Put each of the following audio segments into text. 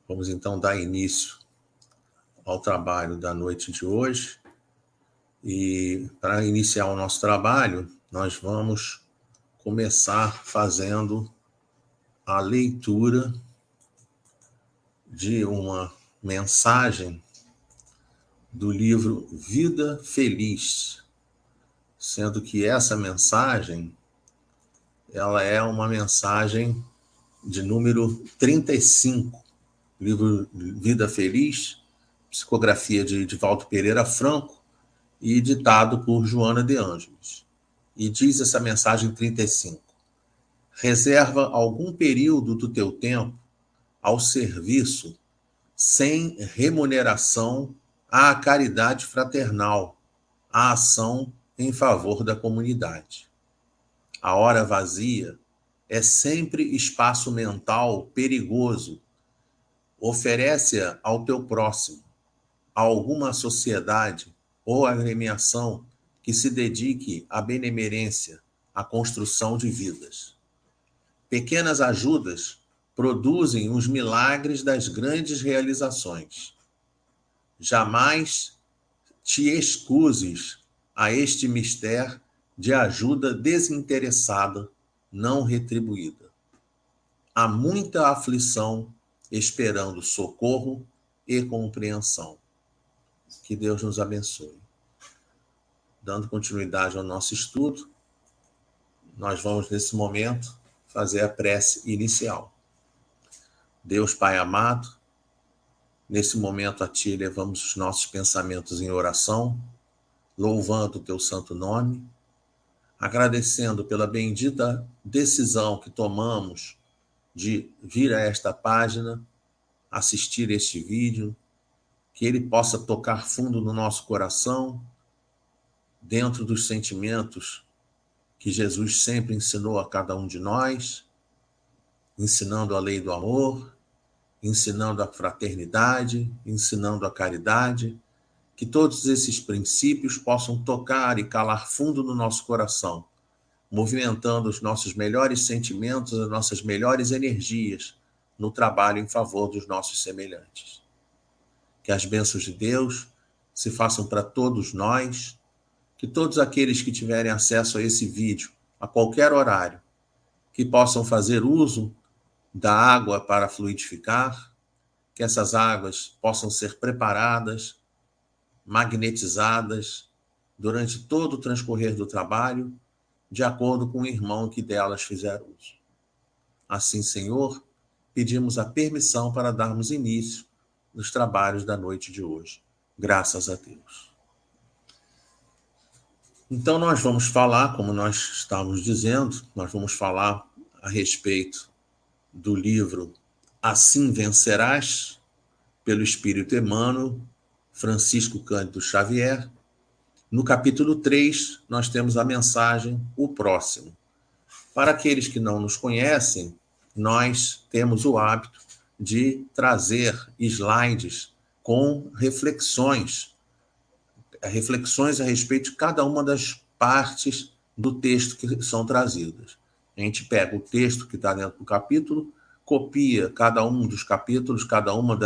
Vamos então dar início ao trabalho da noite de hoje. E para iniciar o nosso trabalho, nós vamos começar fazendo a leitura de uma mensagem do livro Vida Feliz, sendo que essa mensagem ela é uma mensagem de número 35, livro Vida Feliz, psicografia de Valdo Pereira Franco e ditado por Joana de Ângeles. E diz essa mensagem 35: reserva algum período do teu tempo ao serviço sem remuneração à caridade fraternal, à ação em favor da comunidade. A hora vazia é sempre espaço mental perigoso. Oferece-a ao teu próximo, a alguma sociedade ou agremiação que se dedique à benemerência, à construção de vidas. Pequenas ajudas produzem os milagres das grandes realizações. Jamais te excuses a este mistério de ajuda desinteressada, não retribuída. Há muita aflição esperando socorro e compreensão. Que Deus nos abençoe. Dando continuidade ao nosso estudo, nós vamos, nesse momento, fazer a prece inicial. Deus Pai amado, nesse momento a Ti levamos os nossos pensamentos em oração, louvando o Teu santo nome, agradecendo pela bendita decisão que tomamos de vir a esta página, assistir este vídeo, que ele possa tocar fundo no nosso coração, dentro dos sentimentos que Jesus sempre ensinou a cada um de nós, ensinando a lei do amor, ensinando a fraternidade, ensinando a caridade, que todos esses princípios possam tocar e calar fundo no nosso coração, movimentando os nossos melhores sentimentos, as nossas melhores energias no trabalho em favor dos nossos semelhantes. Que as bênçãos de Deus se façam para todos nós, que todos aqueles que tiverem acesso a esse vídeo, a qualquer horário, que possam fazer uso da água para fluidificar, que essas águas possam ser preparadas, magnetizadas, durante todo o transcorrer do trabalho, de acordo com o irmão que delas fizer uso. Assim, Senhor, pedimos a permissão para darmos início nos trabalhos da noite de hoje. Graças a Deus. Então, nós vamos falar, como nós estávamos dizendo, nós vamos falar a respeito do livro Assim Vencerás, pelo Espírito Emmanuel, Francisco Cândido Xavier. No capítulo 3, nós temos a mensagem O Próximo. Para aqueles que não nos conhecem, nós temos o hábito de trazer slides com reflexões a respeito de cada uma das partes do texto que são trazidas. A gente pega o texto que está dentro do capítulo, copia cada um dos capítulos, cada uma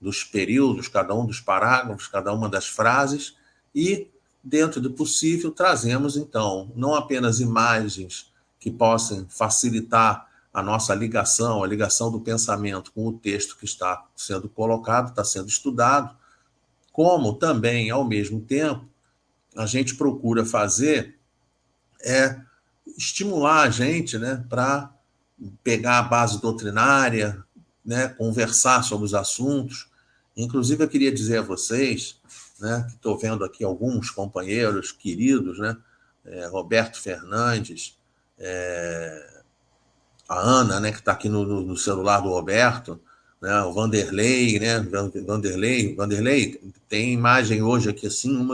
dos períodos, cada um dos parágrafos, cada uma das frases e, dentro do possível, trazemos, então, não apenas imagens que possam facilitar a nossa ligação, a ligação do pensamento com o texto que está sendo colocado, está sendo estudado, como também, ao mesmo tempo, a gente procura fazer estimular a gente, né, para pegar a base doutrinária, né, conversar sobre os assuntos. Inclusive, eu queria dizer a vocês, né, que estou vendo aqui alguns companheiros queridos, né, Roberto Fernandes, a Ana, né, que está aqui no celular do Roberto, né, o Vanderlei, né, Vanderlei, tem imagem hoje aqui, assim,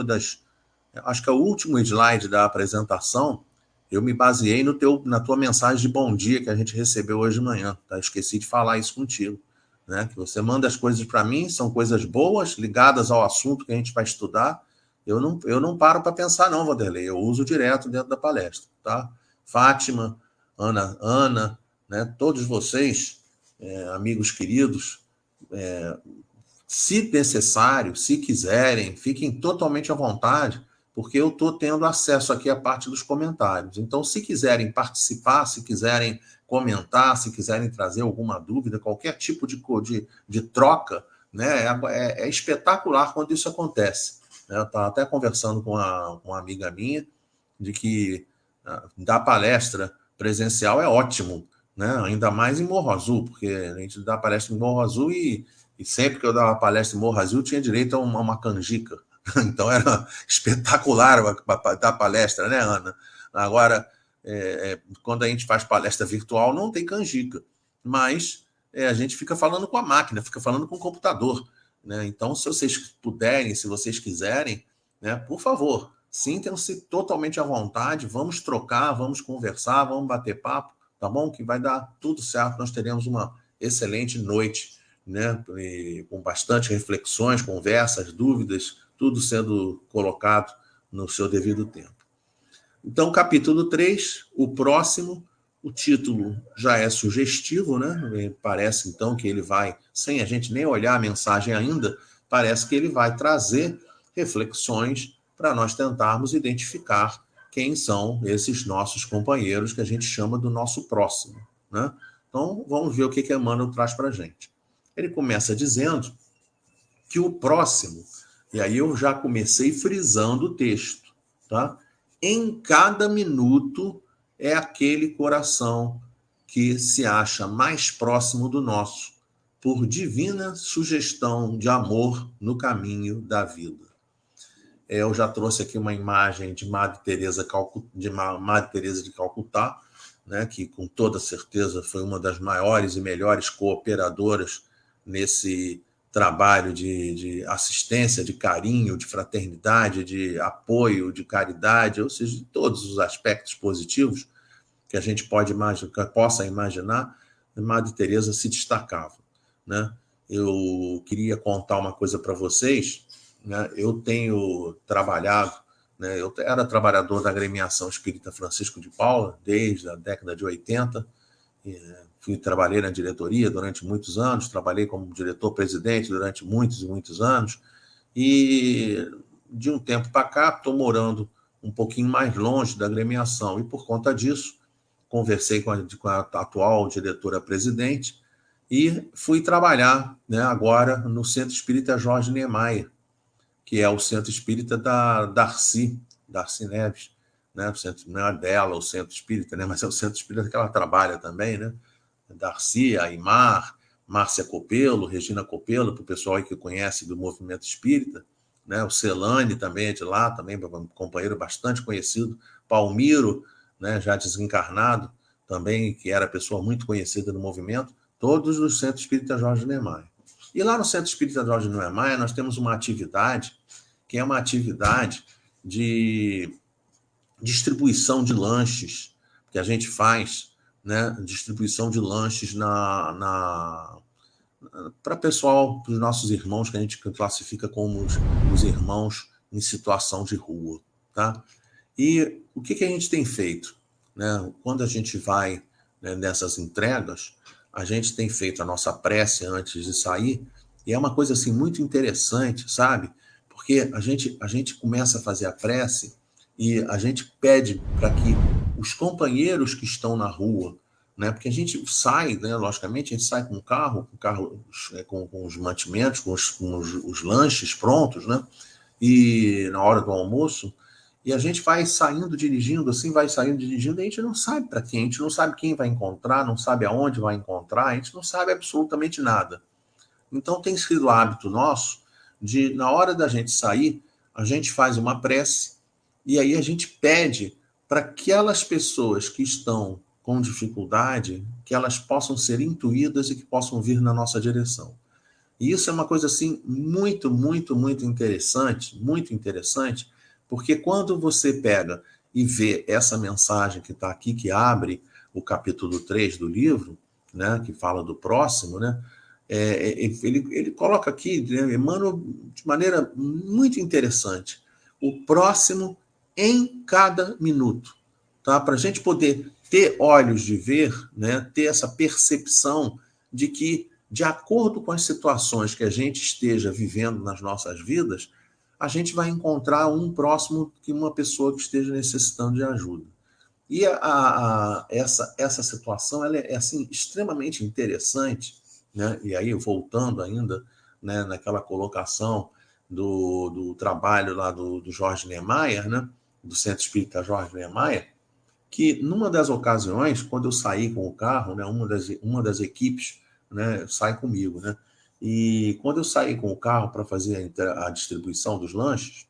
acho que é o último slide da apresentação, eu me baseei na tua mensagem de bom dia que a gente recebeu hoje de manhã, tá? Esqueci de falar isso contigo, né, que você manda as coisas para mim, são coisas boas, ligadas ao assunto que a gente vai estudar, eu não paro para pensar não, Vanderlei, eu uso direto dentro da palestra, tá? Fátima, Ana, né, todos vocês, amigos queridos, se necessário, se quiserem, fiquem totalmente à vontade, porque eu estou tendo acesso aqui à parte dos comentários. Então, se quiserem participar, se quiserem comentar, se quiserem trazer alguma dúvida, qualquer tipo de troca, né, é espetacular quando isso acontece. Eu estava até conversando com uma amiga minha de que dar palestra presencial é ótimo, né? Ainda mais em Morro Azul, porque a gente dá palestra em Morro Azul e sempre que eu dava palestra em Morro Azul, tinha direito a uma canjica. Então era espetacular dar palestra, né, Ana? Agora, quando a gente faz palestra virtual, não tem canjica, mas a gente fica falando com a máquina, fica falando com o computador, né? Então, se vocês puderem, se vocês quiserem, né, por favor, sintam-se totalmente à vontade, vamos trocar, vamos conversar, vamos bater papo, tá bom? Que vai dar tudo certo, nós teremos uma excelente noite, né? E com bastante reflexões, conversas, dúvidas, tudo sendo colocado no seu devido tempo. Então, capítulo 3, o próximo, o título já é sugestivo, né? Parece, então, que ele vai, sem a gente nem olhar a mensagem ainda, parece que ele vai trazer reflexões para nós tentarmos identificar quem são esses nossos companheiros que a gente chama do nosso próximo, né? Então, vamos ver o que Emmanuel traz para a gente. Ele começa dizendo que o próximo, e aí eu já comecei frisando o texto, tá? Em cada minuto é aquele coração que se acha mais próximo do nosso, por divina sugestão de amor no caminho da vida. Eu já trouxe aqui uma imagem de Madre Teresa de Calcutá, né, que com toda certeza foi uma das maiores e melhores cooperadoras nesse trabalho de assistência, de carinho, de fraternidade, de apoio, de caridade, ou seja, de todos os aspectos positivos que a gente possa imaginar, Madre Teresa se destacava, né? Eu queria contar uma coisa para vocês, né? Eu tenho trabalhado, né? Eu era trabalhador da agremiação espírita Francisco de Paula desde a década de 80, trabalhei na diretoria durante muitos anos, trabalhei como diretor-presidente durante muitos e muitos anos, e de um tempo para cá estou morando um pouquinho mais longe da agremiação, e por conta disso conversei com a atual diretora-presidente e fui trabalhar, né, agora no Centro Espírita Jorge Niemeyer, que é o Centro Espírita da Darcy Neves, né? O centro, não é dela o Centro Espírita, né? Mas é o Centro Espírita que ela trabalha também, né? Darcy, Aimar, Márcia Copelo, Regina Copelo, para o pessoal aí que conhece do movimento espírita, né? O Celane também é de lá, também um companheiro bastante conhecido, Palmiro, né? Já desencarnado, também, que era pessoa muito conhecida no movimento, todos do Centro Espírita Jorge Niemeyer. E lá no Centro Espírita Jorge Niemeyer nós temos uma atividade que é uma atividade de distribuição de lanches que a gente faz, né? Distribuição de lanches para pessoal, para os nossos irmãos que a gente classifica como os irmãos em situação de rua, tá? E o que a gente tem feito, né? Quando a gente vai, né, nessas entregas, a gente tem feito a nossa prece antes de sair, e é uma coisa assim muito interessante, sabe? Porque a gente começa a fazer a prece e a gente pede para que os companheiros que estão na rua, né? Porque a gente sai, né? Logicamente, a gente sai com o carro com os mantimentos, com os lanches prontos, né? E na hora do almoço, e a gente vai saindo dirigindo, assim, vai saindo dirigindo, e a gente não sabe para quem, a gente não sabe quem vai encontrar, não sabe aonde vai encontrar, a gente não sabe absolutamente nada. Então tem sido hábito nosso de, na hora da gente sair, a gente faz uma prece e aí a gente pede para aquelas pessoas que estão com dificuldade, que elas possam ser intuídas e que possam vir na nossa direção. E isso é uma coisa assim muito, muito, muito interessante, porque quando você pega e vê essa mensagem que está aqui, que abre o capítulo 3 do livro, né, que fala do próximo, né, ele coloca aqui, né, Emmanuel, de maneira muito interessante, o próximo em cada minuto, tá? Para a gente poder ter olhos de ver, né, ter essa percepção de que de acordo com as situações que a gente esteja vivendo nas nossas vidas, a gente vai encontrar um próximo que uma pessoa que esteja necessitando de ajuda. E essa situação ela é assim, extremamente interessante, né? E aí, voltando ainda, né, naquela colocação do trabalho lá do Jorge Niemeyer, né, do Centro Espírita Jorge Niemeyer, que numa das ocasiões, quando eu saí com o carro, né, uma das equipes, né, sai comigo, né? E quando eu saí com o carro para fazer a distribuição dos lanches,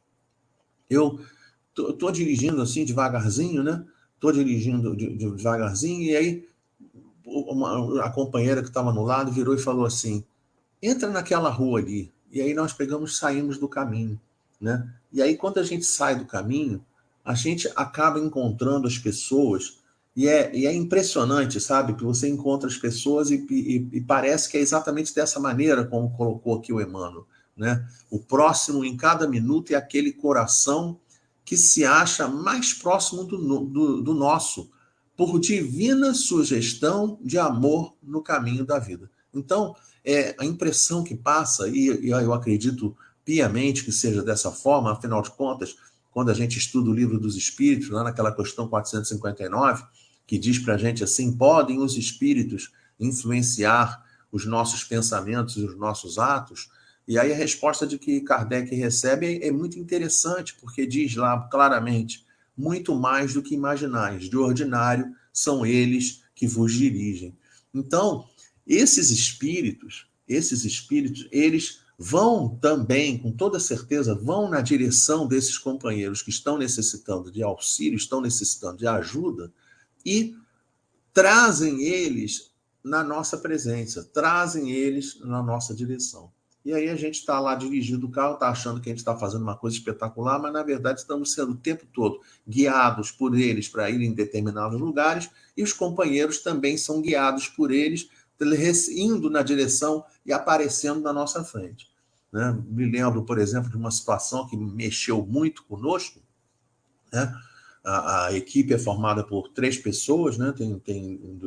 eu tô dirigindo assim devagarzinho, né? Tô dirigindo devagarzinho, e aí a companheira que estava no lado virou e falou assim: entra naquela rua ali. E aí nós saímos do caminho, né? E aí quando a gente sai do caminho, a gente acaba encontrando as pessoas, e é impressionante, sabe? Que você encontra as pessoas e parece que é exatamente dessa maneira como colocou aqui o Emmanuel, né? O próximo em cada minuto é aquele coração que se acha mais próximo do nosso, por divina sugestão de amor no caminho da vida. Então, a impressão que passa, e eu acredito piamente que seja dessa forma, afinal de contas, quando a gente estuda o Livro dos Espíritos, lá naquela questão 459, que diz para a gente assim: podem os espíritos influenciar os nossos pensamentos e os nossos atos? E aí a resposta de que Kardec recebe é muito interessante, porque diz lá claramente: muito mais do que imaginais, de ordinário são eles que vos dirigem. Então, esses espíritos, eles vão também, com toda certeza, vão na direção desses companheiros que estão necessitando de auxílio, estão necessitando de ajuda, e trazem eles na nossa presença, trazem eles na nossa direção. E aí a gente está lá dirigindo o carro, está achando que a gente está fazendo uma coisa espetacular, mas na verdade estamos sendo o tempo todo guiados por eles para ir em determinados lugares, e os companheiros também são guiados por eles, indo na direção e aparecendo na nossa frente. Né? Me lembro, por exemplo, de uma situação que mexeu muito conosco, né? A equipe é formada por 3 pessoas, né? Tem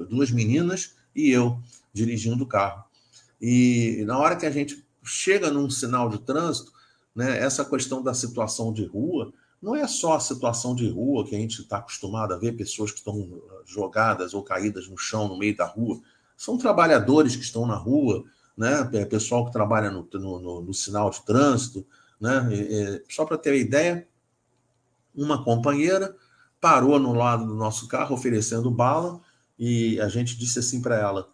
2 meninas e eu dirigindo o carro. E na hora que a gente chega num sinal de trânsito, né, essa questão da situação de rua, não é só a situação de rua que a gente está acostumado a ver pessoas que estão jogadas ou caídas no chão no meio da rua. São trabalhadores que estão na rua, né, pessoal que trabalha no sinal de trânsito. Né, só para ter ideia, uma companheira parou no lado do nosso carro oferecendo bala, e a gente disse assim para ela: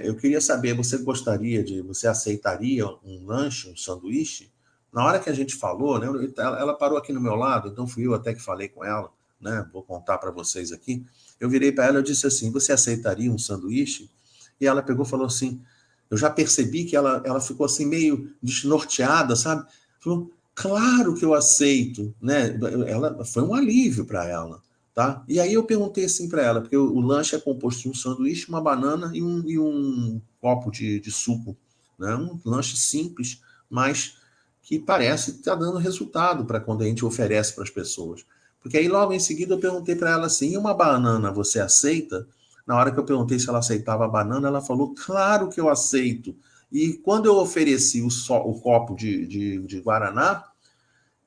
eu queria saber, você aceitaria um lanche, um sanduíche? Na hora que a gente falou, né, ela parou aqui no meu lado, então fui eu até que falei com ela, né, vou contar para vocês aqui. Eu virei para ela e disse assim: você aceitaria um sanduíche? E ela pegou e falou assim, eu já percebi que ela ficou assim meio desnorteada, sabe? Falou: claro que eu aceito, né? Ela foi um alívio para ela, tá? E aí eu perguntei assim para ela, porque o lanche é composto de um sanduíche, uma banana e um copo de suco, né? Um lanche simples, mas que parece estar dando resultado para quando a gente oferece para as pessoas. Porque aí logo em seguida eu perguntei para ela assim: e uma banana você aceita? Na hora que eu perguntei se ela aceitava a banana, ela falou: claro que eu aceito. E quando eu ofereci o copo de Guaraná,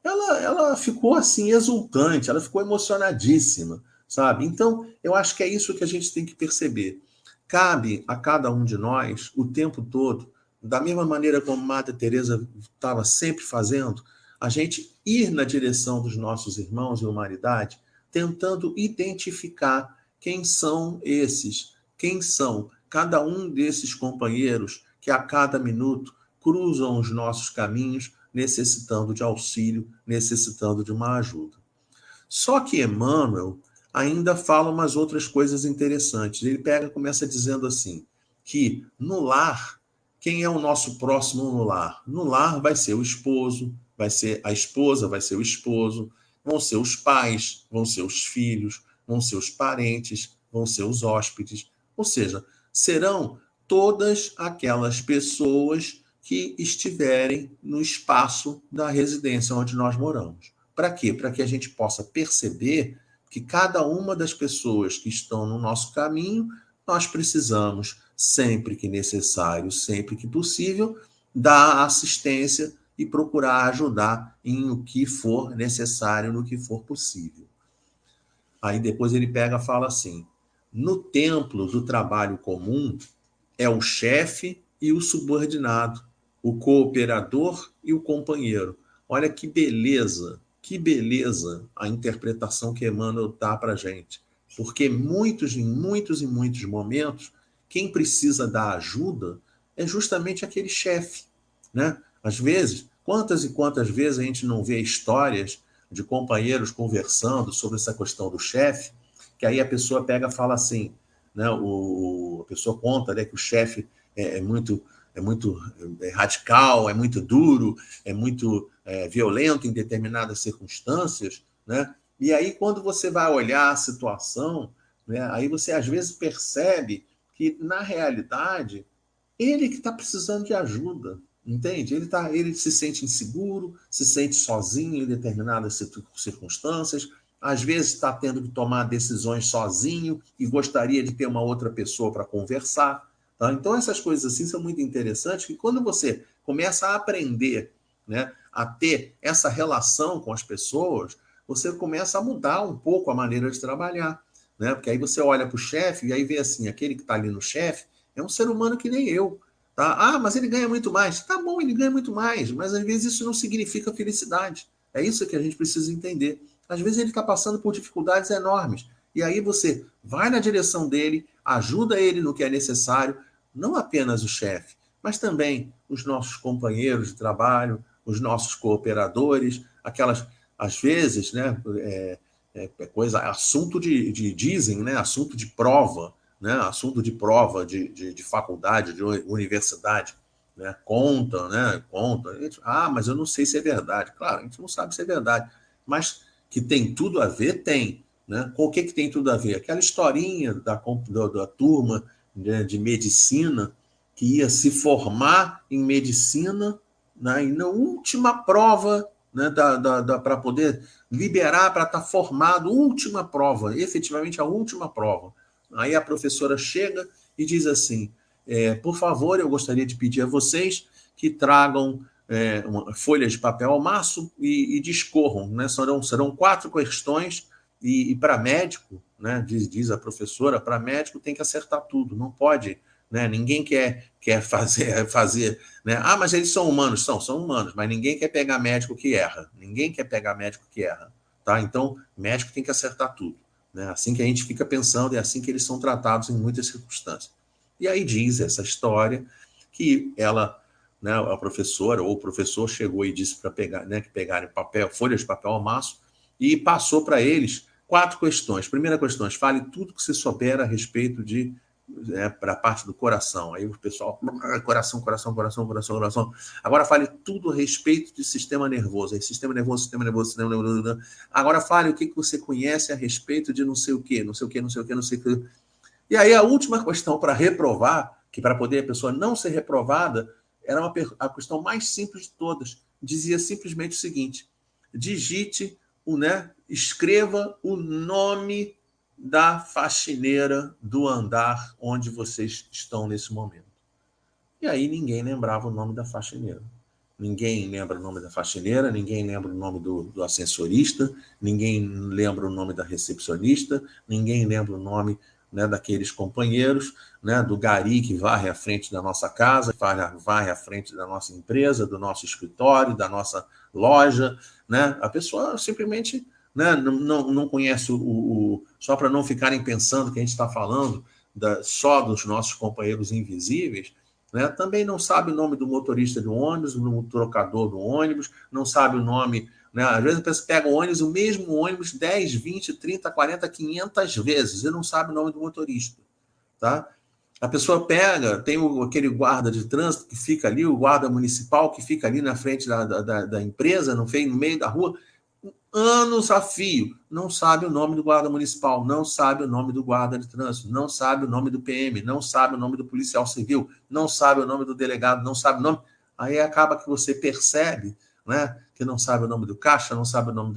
ela ficou assim exultante, ela ficou emocionadíssima, sabe? Então, eu acho que é isso que a gente tem que perceber. Cabe a cada um de nós, o tempo todo, da mesma maneira como Madre Teresa estava sempre fazendo, a gente ir na direção dos nossos irmãos e humanidade, tentando identificar quem são esses, quem são cada um desses companheiros que a cada minuto cruzam os nossos caminhos, necessitando de auxílio, necessitando de uma ajuda. Só que Emmanuel ainda fala umas outras coisas interessantes. Ele pega e começa dizendo assim, que no lar, quem é o nosso próximo no lar? No lar vai ser o esposo, vai ser a esposa, vai ser o esposo, vão ser os pais, vão ser os filhos, vão ser os parentes, vão ser os hóspedes. Ou seja, serão todas aquelas pessoas que estiverem no espaço da residência onde nós moramos. Para quê? Para que a gente possa perceber que cada uma das pessoas que estão no nosso caminho, nós precisamos sempre que necessário, sempre que possível, dar assistência e procurar ajudar em o que for necessário, no que for possível. Aí depois ele pega e fala assim: no templo do trabalho comum é o chefe e o subordinado, o cooperador e o companheiro. Olha que beleza a interpretação que Emmanuel dá para a gente. Porque em muitos momentos, quem precisa da ajuda é justamente aquele chefe, né? Às vezes, quantas e quantas vezes a gente não vê histórias de companheiros conversando sobre essa questão do chefe, que aí a pessoa pega e fala assim, né? A pessoa conta, né, que o chefe é, é muito é muito radical, é muito duro, é muito violento em determinadas circunstâncias, né? E aí, quando você vai olhar a situação, né, aí você às vezes percebe que, na realidade, ele que está precisando de ajuda, entende? Ele se sente inseguro, se sente sozinho em determinadas circunstâncias, às vezes está tendo que tomar decisões sozinho e gostaria de ter uma outra pessoa para conversar. Tá? Então, essas coisas assim são muito interessantes, que quando você começa a aprender, né, a ter essa relação com as pessoas, você começa a mudar um pouco a maneira de trabalhar. Né? Porque aí você olha para o chefe e aí vê assim, aquele que está ali no chefe é um ser humano que nem eu. Tá? Ah, mas ele ganha muito mais. Tá bom, ele ganha muito mais, mas às vezes isso não significa felicidade. É isso que a gente precisa entender. Às vezes ele está passando por dificuldades enormes. E aí você vai na direção dele, ajuda ele no que é necessário, não apenas o chefe, mas também os nossos companheiros de trabalho, os nossos cooperadores, aquelas, às vezes, né, assunto dizem, né, assunto de prova, né, assunto de prova de faculdade, de universidade, né, conta, né, conta. Ah, mas eu não sei se é verdade. Claro, a gente não sabe se é verdade, mas que tem tudo a ver, tem. Né? Com o que tem tudo a ver? Aquela historinha da turma, né, de medicina que ia se formar em medicina, né, e na última prova, né, para poder liberar para estar formado, última prova, efetivamente a última prova. Aí a professora chega e diz assim: por favor, eu gostaria de pedir a vocês que tragam folhas de papel ao maço e discorram. Né? Serão 4 questões e para médico, né, diz a professora, para médico tem que acertar tudo, não pode. Né? Ninguém quer fazer né? Ah, mas eles são humanos. São humanos, mas ninguém quer pegar médico que erra. Ninguém quer pegar médico que erra. Tá? Então, médico tem que acertar tudo. Né? Assim que a gente fica pensando, é assim que eles são tratados em muitas circunstâncias. E aí diz essa história que ela, né, a professora ou o professor chegou e disse para pegar, né, que pegarem papel, folhas de papel ao maço e passou para eles 4 questões. Primeira questão: fale tudo que você souber a respeito de para a parte do coração. Aí o pessoal, coração. Agora fale tudo a respeito de sistema nervoso. Aí, sistema nervoso. Agora fale o que você conhece a respeito de não sei o quê. E aí a última questão para reprovar, que para poder a pessoa não ser reprovada, era a questão mais simples de todas. Dizia simplesmente o seguinte: digite, escreva o nome da faxineira do andar onde vocês estão nesse momento. E aí ninguém lembrava o nome da faxineira. Ninguém lembra o nome da faxineira, ninguém lembra o nome do ascensorista, ninguém lembra o nome da recepcionista, ninguém lembra o nome, né, daqueles companheiros, né, do gari que varre à frente da nossa casa, varre à frente da nossa empresa, do nosso escritório, da nossa loja. Né? A pessoa simplesmente, né, não conhece só para não ficarem pensando que a gente está falando só dos nossos companheiros invisíveis. Né? Também não sabe o nome do motorista do ônibus, do trocador do ônibus, não sabe o nome. Né? Às vezes a pessoa pega o mesmo ônibus 10, 20, 30, 40, 500 vezes e não sabe o nome do motorista. Tá? A pessoa pega, tem aquele guarda de trânsito que fica ali, o guarda municipal que fica ali na frente da empresa, no meio da rua, anos a fio, não sabe o nome do guarda municipal, não sabe o nome do guarda de trânsito, não sabe o nome do PM, não sabe o nome do policial civil, não sabe o nome do delegado, não sabe o nome. Aí acaba que você percebe, né, que não sabe o nome do caixa, não sabe o nome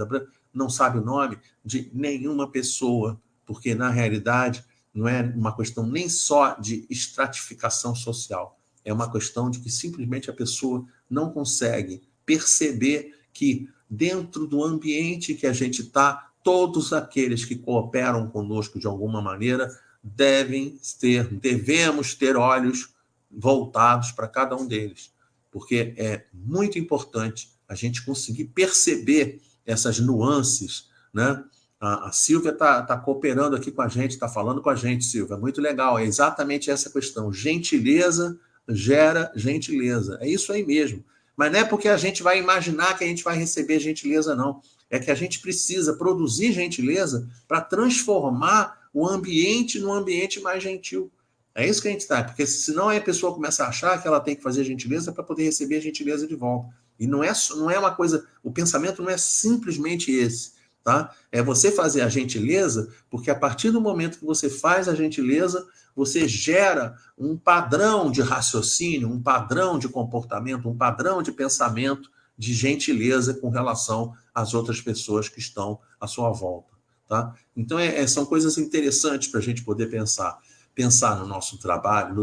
não sabe o nome de nenhuma pessoa, porque na realidade, não é uma questão nem só de estratificação social, é uma questão de que simplesmente a pessoa não consegue perceber que dentro do ambiente que a gente está, todos aqueles que cooperam conosco de alguma maneira devemos ter olhos voltados para cada um deles, porque é muito importante a gente conseguir perceber essas nuances, né? A Silvia está cooperando aqui com a gente, está falando com a gente, Silvia, muito legal, é exatamente essa questão, gentileza gera gentileza, é isso aí mesmo, mas não é porque a gente vai imaginar que a gente vai receber gentileza, não, é que a gente precisa produzir gentileza para transformar o ambiente num ambiente mais gentil. É isso que a gente está, porque senão a pessoa começa a achar que ela tem que fazer gentileza para poder receber a gentileza de volta. E não é uma coisa, o pensamento não é simplesmente esse, tá? É você fazer a gentileza, porque a partir do momento que você faz a gentileza, você gera um padrão de raciocínio, um padrão de comportamento, um padrão de pensamento de gentileza com relação às outras pessoas que estão à sua volta, tá? Então, são coisas interessantes para a gente poder pensar no nosso trabalho,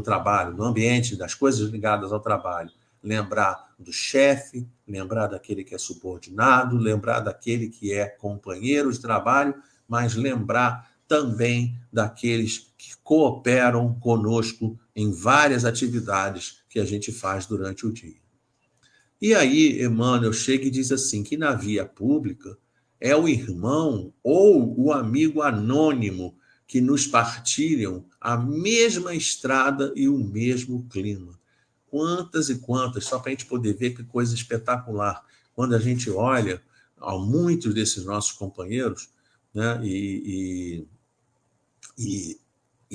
no ambiente, das coisas ligadas ao trabalho. Lembrar do chefe, lembrar daquele que é subordinado, lembrar daquele que é companheiro de trabalho, mas lembrar também daqueles que cooperam conosco em várias atividades que a gente faz durante o dia. E aí, Emmanuel chega e diz assim, que na via pública é o irmão ou o amigo anônimo que nos partilham a mesma estrada e o mesmo clima. Quantas e quantas, só para a gente poder ver que coisa espetacular. Quando a gente olha a muitos desses nossos companheiros, né, e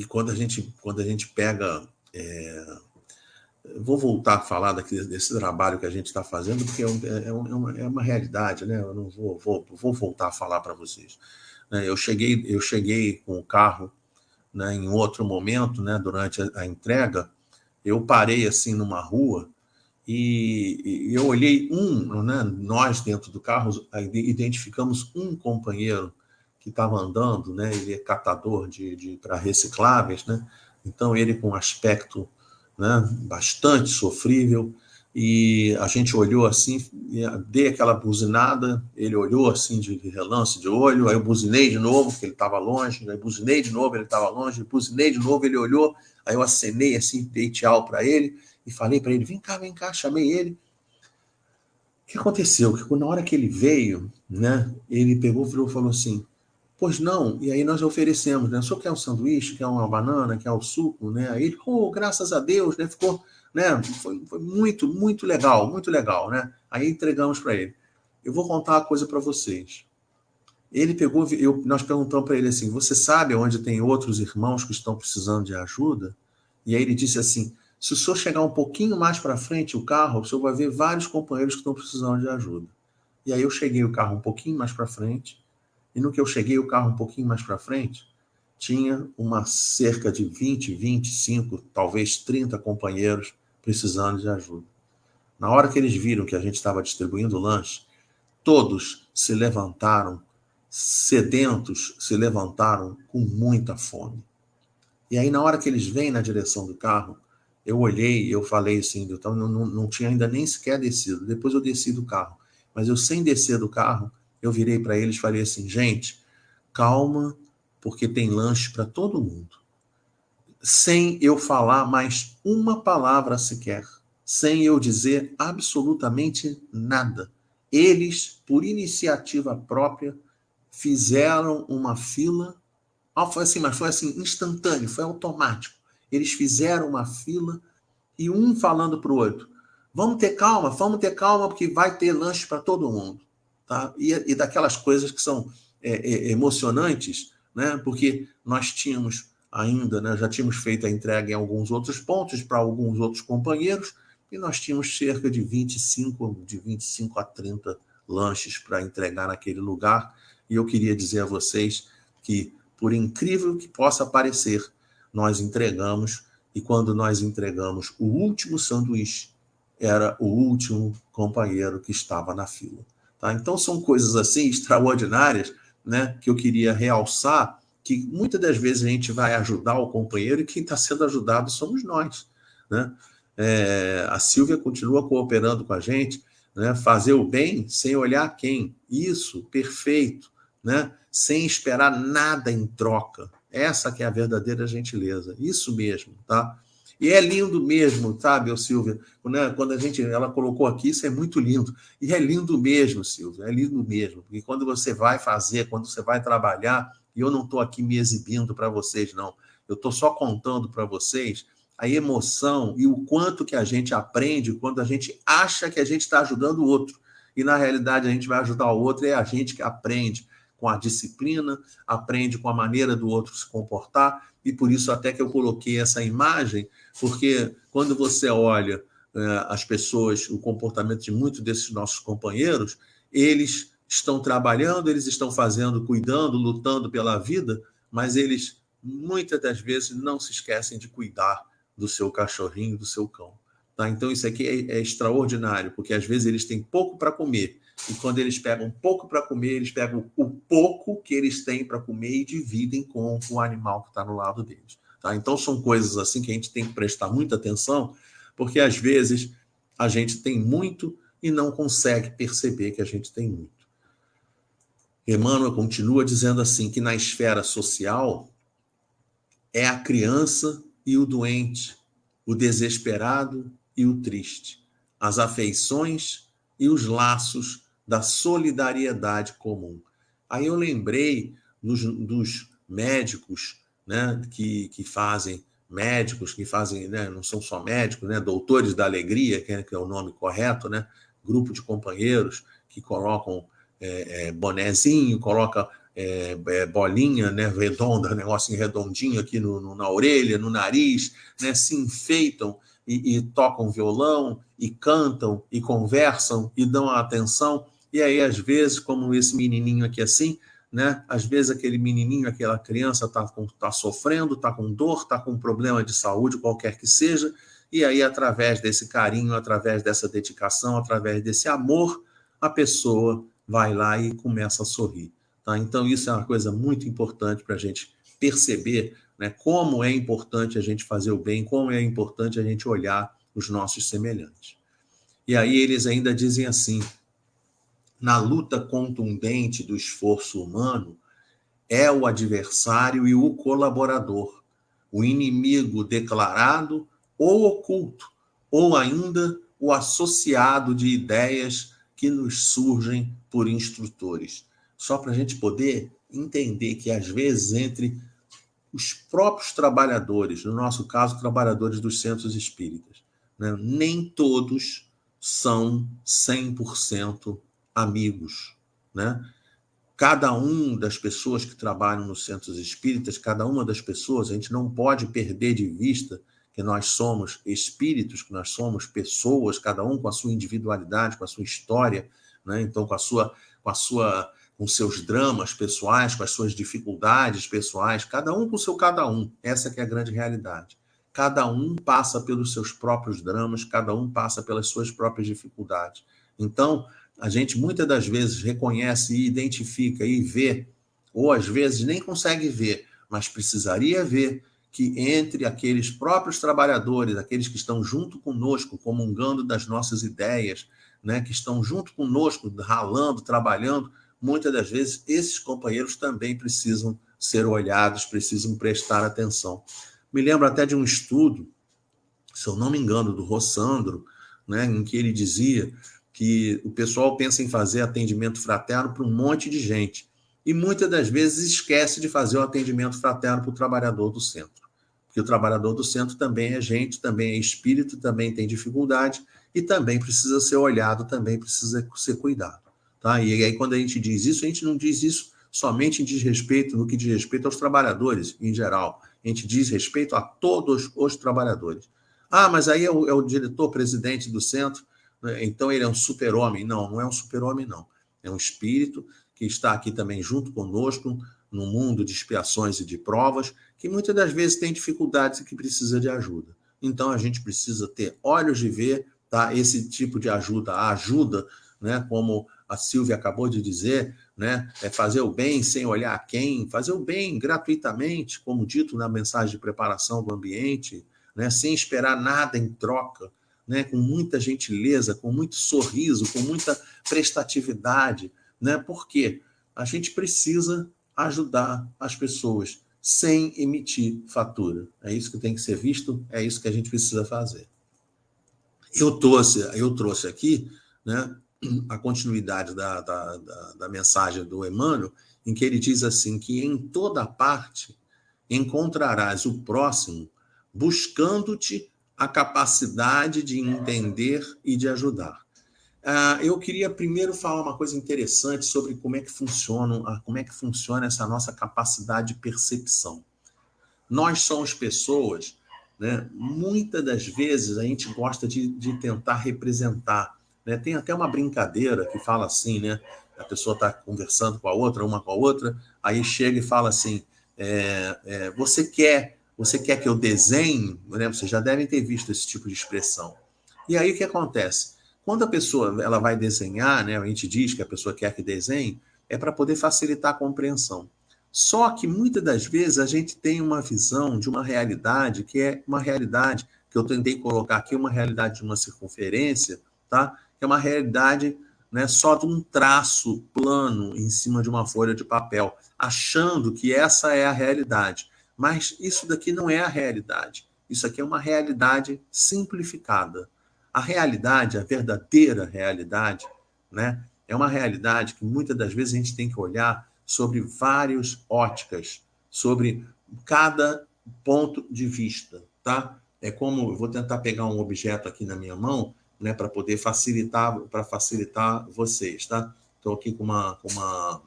quando a gente pega... vou voltar a falar desse trabalho que a gente está fazendo, porque é uma realidade, né? Eu não vou voltar a falar para vocês. Eu cheguei com o carro, né, em outro momento, né, durante a entrega, eu parei assim numa rua e eu olhei né, nós dentro do carro identificamos um companheiro que estava andando, né, ele é catador para recicláveis, né, então ele com um aspecto, né, bastante sofrível, e a gente olhou assim, dei aquela buzinada, ele olhou assim de relance de olho, aí eu buzinei de novo, porque ele estava longe, aí buzinei de novo, ele estava longe, buzinei de novo, ele olhou, aí eu acenei assim, dei tchau para ele, e falei para ele, vem cá, chamei ele. O que aconteceu? Que na hora que ele veio, né, ele pegou e falou assim, pois não, e aí nós oferecemos, né, o senhor quer um sanduíche, quer uma banana, quer o suco, né, aí ele, graças a Deus, né, ficou, né, foi muito, muito legal, né, aí entregamos para ele. Eu vou contar uma coisa para vocês. Ele pegou, nós perguntamos para ele assim, você sabe onde tem outros irmãos que estão precisando de ajuda? E aí ele disse assim, se o senhor chegar um pouquinho mais para frente o carro, o senhor vai ver vários companheiros que estão precisando de ajuda. E aí eu cheguei o carro um pouquinho mais para frente, e no que eu cheguei o carro um pouquinho mais para frente, tinha cerca de 20, 25, talvez 30 companheiros precisando de ajuda. Na hora que eles viram que a gente estava distribuindo o lanche, todos se levantaram, sedentos, se levantaram com muita fome. E aí, na hora que eles vêm na direção do carro, eu olhei, eu falei assim, então não tinha ainda nem sequer descido. Depois eu desci do carro. Mas eu, sem descer do carro, eu virei para eles e falei assim, gente, calma, porque tem lanche para todo mundo. Sem eu falar mais uma palavra sequer, sem eu dizer absolutamente nada. Eles, por iniciativa própria, fizeram uma fila. Mas foi assim, instantâneo, foi automático. Eles fizeram uma fila e um falando para o outro, vamos ter calma, porque vai ter lanche para todo mundo. Tá? E daquelas coisas que são emocionantes, né? Porque nós tínhamos ainda, né, já tínhamos feito a entrega em alguns outros pontos para alguns outros companheiros, e nós tínhamos cerca de 25 a 30 lanches para entregar naquele lugar. E eu queria dizer a vocês que, por incrível que possa parecer, nós entregamos, e quando nós entregamos o último sanduíche, era o último companheiro que estava na fila. Tá? Então, são coisas assim extraordinárias, né, que eu queria realçar, que muitas das vezes a gente vai ajudar o companheiro e quem está sendo ajudado somos nós, né? A Silvia continua cooperando com a gente, né? Fazer o bem sem olhar quem. Isso, perfeito, né? Sem esperar nada em troca. Essa que é a verdadeira gentileza. Isso mesmo, tá? E é lindo mesmo, sabe, Silvia? Quando ela colocou aqui, isso é muito lindo. E é lindo mesmo, Silvia, é lindo mesmo. Porque quando você vai fazer, quando você vai trabalhar, e eu não estou aqui me exibindo para vocês, não. Eu estou só contando para vocês a emoção e o quanto que a gente aprende quando a gente acha que a gente está ajudando o outro. E, na realidade, a gente vai ajudar o outro, é a gente que aprende com a disciplina, aprende com a maneira do outro se comportar, e por isso até que eu coloquei essa imagem, porque quando você olha as pessoas, o comportamento de muitos desses nossos companheiros, eles estão trabalhando, eles estão fazendo, cuidando, lutando pela vida, mas eles, muitas das vezes, não se esquecem de cuidar do seu cachorrinho, do seu cão. Tá? Então, isso aqui é extraordinário, porque às vezes eles têm pouco para comer, e quando eles pegam pouco para comer, eles pegam o pouco que eles têm para comer e dividem com o animal que está no lado deles. Tá? Então, são coisas assim que a gente tem que prestar muita atenção, porque às vezes a gente tem muito e não consegue perceber que a gente tem muito. Emmanuel continua dizendo assim, que na esfera social é a criança e o doente, o desesperado e o triste, as afeições e os laços da solidariedade comum. Aí eu lembrei dos médicos, né, que fazem, né, não são só médicos, né, doutores da alegria, que é o nome correto, né, grupo de companheiros que colocam bonezinho, coloca bolinha, né, redonda, negocinho redondinho aqui na orelha, no nariz, né, se enfeitam e tocam violão, e cantam, e conversam, e dão atenção. E aí, às vezes, como esse menininho aqui assim, né, às vezes aquele menininho, aquela criança tá sofrendo, está com dor, está com um problema de saúde, qualquer que seja, e aí, através desse carinho, através dessa dedicação, através desse amor, a pessoa vai lá e começa a sorrir. Tá? Então, isso é uma coisa muito importante para a gente perceber, né, como é importante a gente fazer o bem, como é importante a gente olhar os nossos semelhantes. E aí eles ainda dizem assim, na luta contundente do esforço humano, é o adversário e o colaborador, o inimigo declarado ou oculto, ou ainda o associado de ideias que nos surgem por instrutores. Só para a gente poder entender que, às vezes, entre os próprios trabalhadores, no nosso caso, trabalhadores dos centros espíritas, né, nem todos são 100% amigos, né? Cada uma das pessoas que trabalham nos centros espíritas, cada uma das pessoas, a gente não pode perder de vista que nós somos espíritos, que nós somos pessoas, cada um com a sua individualidade, com a sua história, né? Então com seus dramas pessoais, com as suas dificuldades pessoais, cada um com o seu cada um. Essa que é a grande realidade. Cada um passa pelos seus próprios dramas, cada um passa pelas suas próprias dificuldades. Então, a gente muitas das vezes reconhece e identifica e vê, ou às vezes nem consegue ver, mas precisaria ver que entre aqueles próprios trabalhadores, aqueles que estão junto conosco, comungando das nossas ideias, né, que estão junto conosco, ralando, trabalhando, muitas das vezes esses companheiros também precisam ser olhados, precisam prestar atenção. Me lembro até de um estudo, se eu não me engano, do Rossandro, né, em que ele dizia que o pessoal pensa em fazer atendimento fraterno para um monte de gente e muitas das vezes esquece de fazer o atendimento fraterno para o trabalhador do centro. Porque o trabalhador do centro também é gente, também é espírito, também tem dificuldade e também precisa ser olhado, também precisa ser cuidado. Tá? E aí, quando a gente diz isso, a gente não diz isso somente no que diz respeito aos trabalhadores, em geral. A gente diz respeito a todos os trabalhadores. Ah, mas aí é o diretor, presidente do centro, né? Então ele é um super-homem. Não, não é um super-homem, não. É um espírito que está aqui também junto conosco, no mundo de expiações e de provas, que muitas das vezes tem dificuldades e que precisa de ajuda. Então a gente precisa ter olhos de ver, tá? Esse tipo de ajuda, a ajuda, né? Como a Silvia acabou de dizer, né? É fazer o bem sem olhar a quem, fazer o bem gratuitamente, como dito na mensagem de preparação do ambiente, né? Sem esperar nada em troca, né? Com muita gentileza, com muito sorriso, com muita prestatividade, né? Por quê? A gente precisa ajudar as pessoas sem emitir fatura. É isso que tem que ser visto, é isso que a gente precisa fazer. Eu trouxe aqui, né, a continuidade da mensagem do Emmanuel, em que ele diz assim, que em toda parte encontrarás o próximo buscando-te a capacidade de entender e de ajudar. Eu queria primeiro falar uma coisa interessante sobre como é que funciona essa nossa capacidade de percepção. Nós somos pessoas, né? Muitas das vezes a gente gosta de tentar representar, né? Tem até uma brincadeira que fala assim, né? A pessoa está conversando com a outra, uma com a outra, aí chega e fala assim, você quer que eu desenhe? Né? Vocês já devem ter visto esse tipo de expressão. E aí o que acontece? Quando a pessoa ela vai desenhar, né? A gente diz que a pessoa quer que desenhe, é para poder facilitar a compreensão. Só que muitas das vezes a gente tem uma visão de uma realidade que é uma realidade que eu tentei colocar aqui, uma realidade de uma circunferência, tá? Que é uma realidade, né, só de um traço plano em cima de uma folha de papel, achando que essa é a realidade. Mas isso daqui não é a realidade. Isso aqui é uma realidade simplificada. A realidade, a verdadeira realidade, né, é uma realidade que muitas das vezes a gente tem que olhar sobre várias óticas, sobre cada ponto de vista, tá? É como, eu vou tentar pegar um objeto aqui na minha mão, né, para poder facilitar vocês, tá? Estou aqui com uma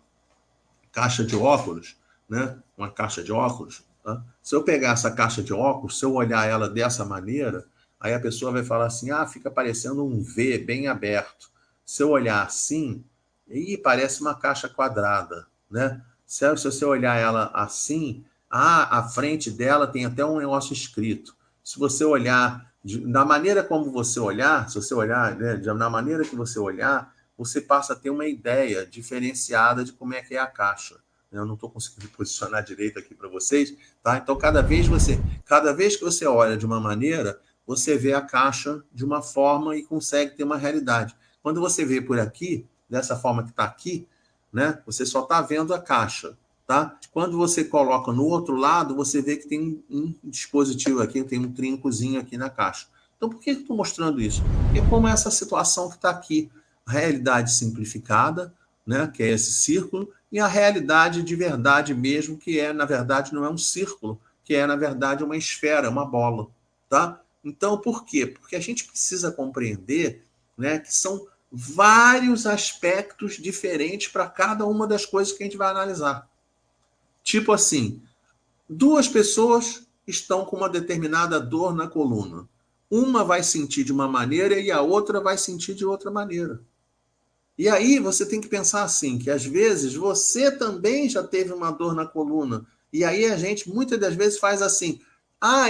caixa de óculos, né? Uma caixa de óculos, tá? Se eu pegar essa caixa de óculos, se eu olhar ela dessa maneira, aí a pessoa vai falar assim, fica parecendo um V bem aberto. Se eu olhar assim, parece uma caixa quadrada, né? Se você olhar ela assim, a frente dela tem até um negócio escrito. Se você olhar da maneira como você olhar, se você olhar, né, da maneira que você olhar, você passa a ter uma ideia diferenciada de como é que é a caixa. Eu não estou conseguindo posicionar direito aqui para vocês, tá? Então, cada vez que você olha de uma maneira, você vê a caixa de uma forma e consegue ter uma realidade. Quando você vê por aqui, dessa forma que está aqui, né? Você só está vendo a caixa, tá? Quando você coloca no outro lado, você vê que tem um dispositivo aqui, tem um trincozinho aqui na caixa. Então, por que eu estou mostrando isso? Porque como essa situação que está aqui, a realidade simplificada, né? Que é esse círculo, e a realidade de verdade mesmo, que é, na verdade, não é um círculo, que é, na verdade, uma esfera, uma bola, tá? Então, por quê? Porque a gente precisa compreender, né, que são vários aspectos diferentes para cada uma das coisas que a gente vai analisar. Tipo assim, duas pessoas estão com uma determinada dor na coluna. Uma vai sentir de uma maneira e a outra vai sentir de outra maneira. E aí você tem que pensar assim, que às vezes você também já teve uma dor na coluna. E aí a gente muitas das vezes faz assim,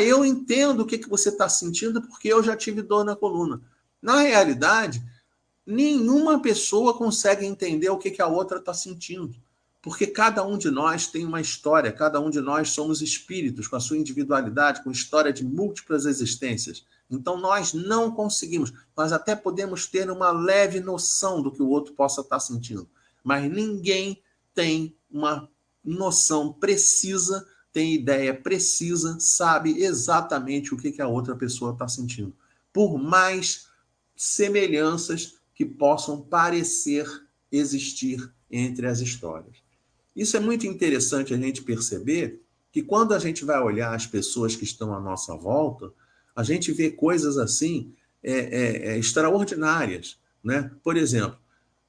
eu entendo o que você está sentindo porque eu já tive dor na coluna. Na realidade, nenhuma pessoa consegue entender o que a outra está sentindo. Porque cada um de nós tem uma história, cada um de nós somos espíritos com a sua individualidade, com história de múltiplas existências. Então nós não conseguimos, nós até podemos ter uma leve noção do que o outro possa estar sentindo, mas ninguém tem uma noção precisa, tem ideia precisa, sabe exatamente o que a outra pessoa está sentindo. Por mais semelhanças que possam parecer existir entre as histórias. Isso é muito interessante a gente perceber que quando a gente vai olhar as pessoas que estão à nossa volta, a gente vê coisas assim extraordinárias, né? Por exemplo,